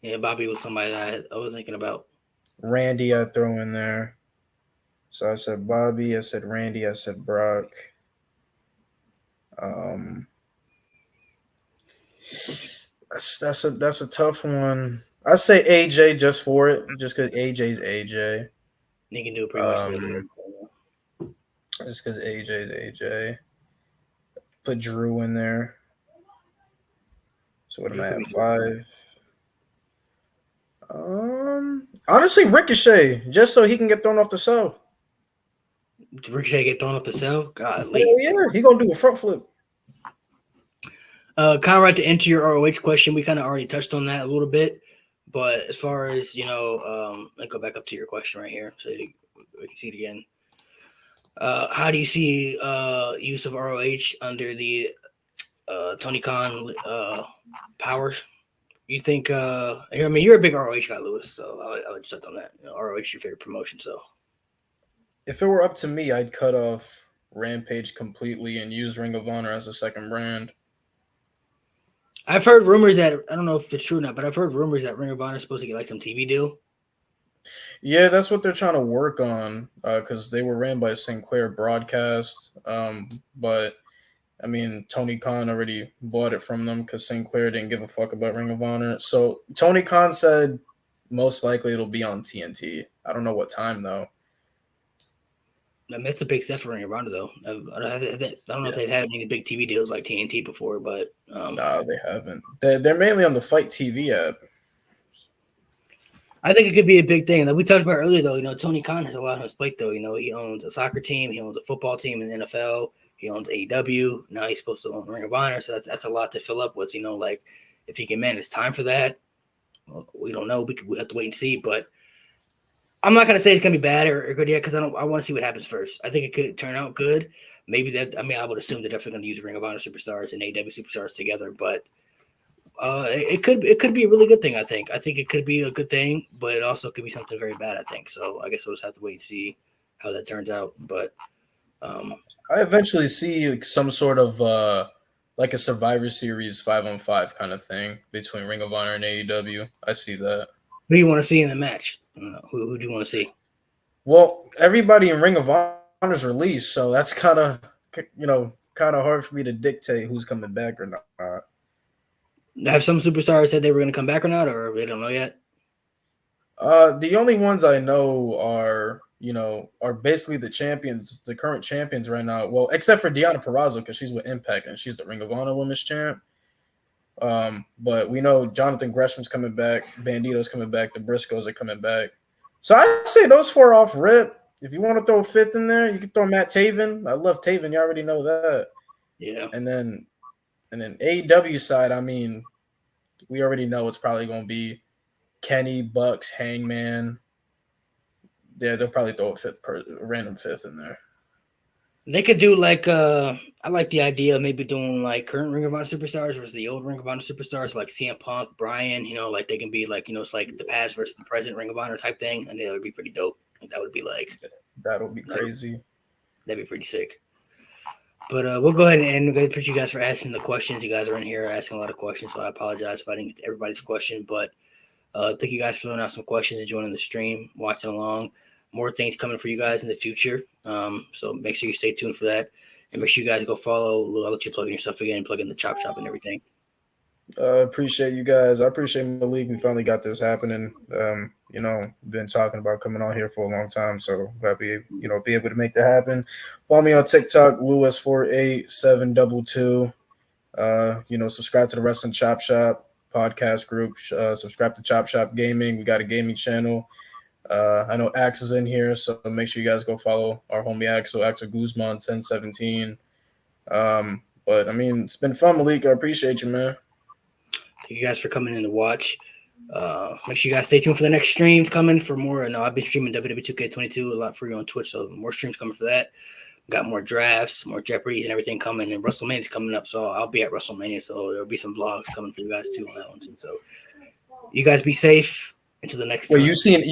S1: Yeah, Bobby was somebody that I was thinking about.
S2: Randy I'd throw in there. So I said Bobby, I said Randy, I said Brock. That's a tough one. I say AJ just for it, just because AJ's AJ.
S1: You can do it pretty much.
S2: Just because AJ's AJ. Put Drew in there. So what am I at? 5. Honestly, Ricochet, just so he can get thrown off the cell.
S1: Ricochet get thrown off the cell? God,
S2: yeah, he gonna do a front flip.
S1: Conrad, to answer your ROH question, we kind of already touched on that a little bit, but as far as let me go back up to your question right here so we can see it again. How do you see use of ROH under the Tony Khan powers? You think? I mean, you're a big ROH guy, Lewis, so I'll let you touch on that. ROH is your favorite promotion, so.
S2: If it were up to me, I'd cut off Rampage completely and use Ring of Honor as a second brand.
S1: I've heard rumors that, I don't know if it's true or not, but I've heard rumors that Ring of Honor is supposed to get like some TV deal.
S2: Yeah, that's what they're trying to work on because they were ran by Sinclair Broadcast. But, I mean, Tony Khan already bought it from them because Sinclair didn't give a fuck about Ring of Honor. So Tony Khan said most likely it'll be on TNT. I don't know what time, though.
S1: I mean, that's a big step for Ring of Honor, though. I don't know if they've had any big TV deals like TNT before, but
S2: no, they haven't. They're mainly on the Fight TV app.
S1: I think it could be a big thing. Like we talked about earlier, though, Tony Khan has a lot on his plate, though. He owns a soccer team, he owns a football team in the NFL, he owns AEW. Now he's supposed to own Ring of Honor, so that's a lot to fill up with. Like if he can manage time for that, well, we don't know. We have to wait and see, but. I'm not gonna say it's gonna be bad or good yet because I want to see what happens first. I think it could turn out good. Maybe I would assume they're definitely gonna use Ring of Honor Superstars and AEW Superstars together, but it could be a really good thing. I think it could be a good thing, but it also could be something very bad. I think so. I guess we'll just have to wait and see how that turns out. But
S2: I eventually see some sort of like a Survivor Series 5-on-5 kind of thing between Ring of Honor and AEW. I see that.
S1: Who do you want to see in the match? I don't know. Who do you want to see?
S2: Well, everybody in Ring of Honor's released, so that's kind of hard for me to dictate who's coming back or not.
S1: Have some superstars said they were going to come back or not, or they don't know yet?
S2: The only ones I know are basically the champions, the current champions right now. Well, except for Deonna Purrazzo because she's with Impact and she's the Ring of Honor Women's Champ. But we know Jonathan Gresham's coming back, Bandito's coming back, the Briscoes are coming back. So I say those 4 off rip. If you want to throw a 5th in there, you can throw Matt Taven. I love Taven. You already know that.
S1: Yeah.
S2: And then AEW side, I mean, we already know it's probably going to be Kenny, Bucks, Hangman. Yeah, they'll probably throw a random 5th in there.
S1: They could do like I like the idea of maybe doing like current Ring of Honor Superstars versus the old Ring of Honor Superstars, like CM Punk, Bryan, like they can be like, it's like the past versus the present Ring of Honor type thing. And that would be pretty dope. That would be like
S2: That'll be crazy.
S1: That'd be pretty sick. But we'll go ahead and end. We're going to appreciate you guys for asking the questions. You guys are in here asking a lot of questions, so I apologize if I didn't get to everybody's question. But thank you guys for throwing out some questions and joining the stream, watching along. More things coming for you guys in the future. So make sure you stay tuned for that. And make sure you guys go follow. I'll let you plug in your stuff again, plug in the Chop Shop and everything.
S2: Appreciate you guys. I appreciate Malik. We finally got this happening. Been talking about coming on here for a long time, so glad be able to make that happen. Follow me on TikTok, Lewis48722. Subscribe to the Wrestling Chop Shop podcast group. Subscribe to Chop Shop Gaming. We got a gaming channel. I know Axe is in here, so make sure you guys go follow our homie Axel Guzman 1017. But I mean, it's been fun, Malik. I appreciate you, man.
S1: Thank you guys for coming in to watch. Make sure you guys stay tuned for the next streams coming for more. I know I've been streaming WWE 2K22 a lot for you on Twitch, so more streams coming for that. Got more drafts, more Jeopardies and everything coming, and WrestleMania's coming up, so I'll be at WrestleMania, so there'll be some vlogs coming for you guys too on that one too. So you guys be safe until the next time.
S2: You seen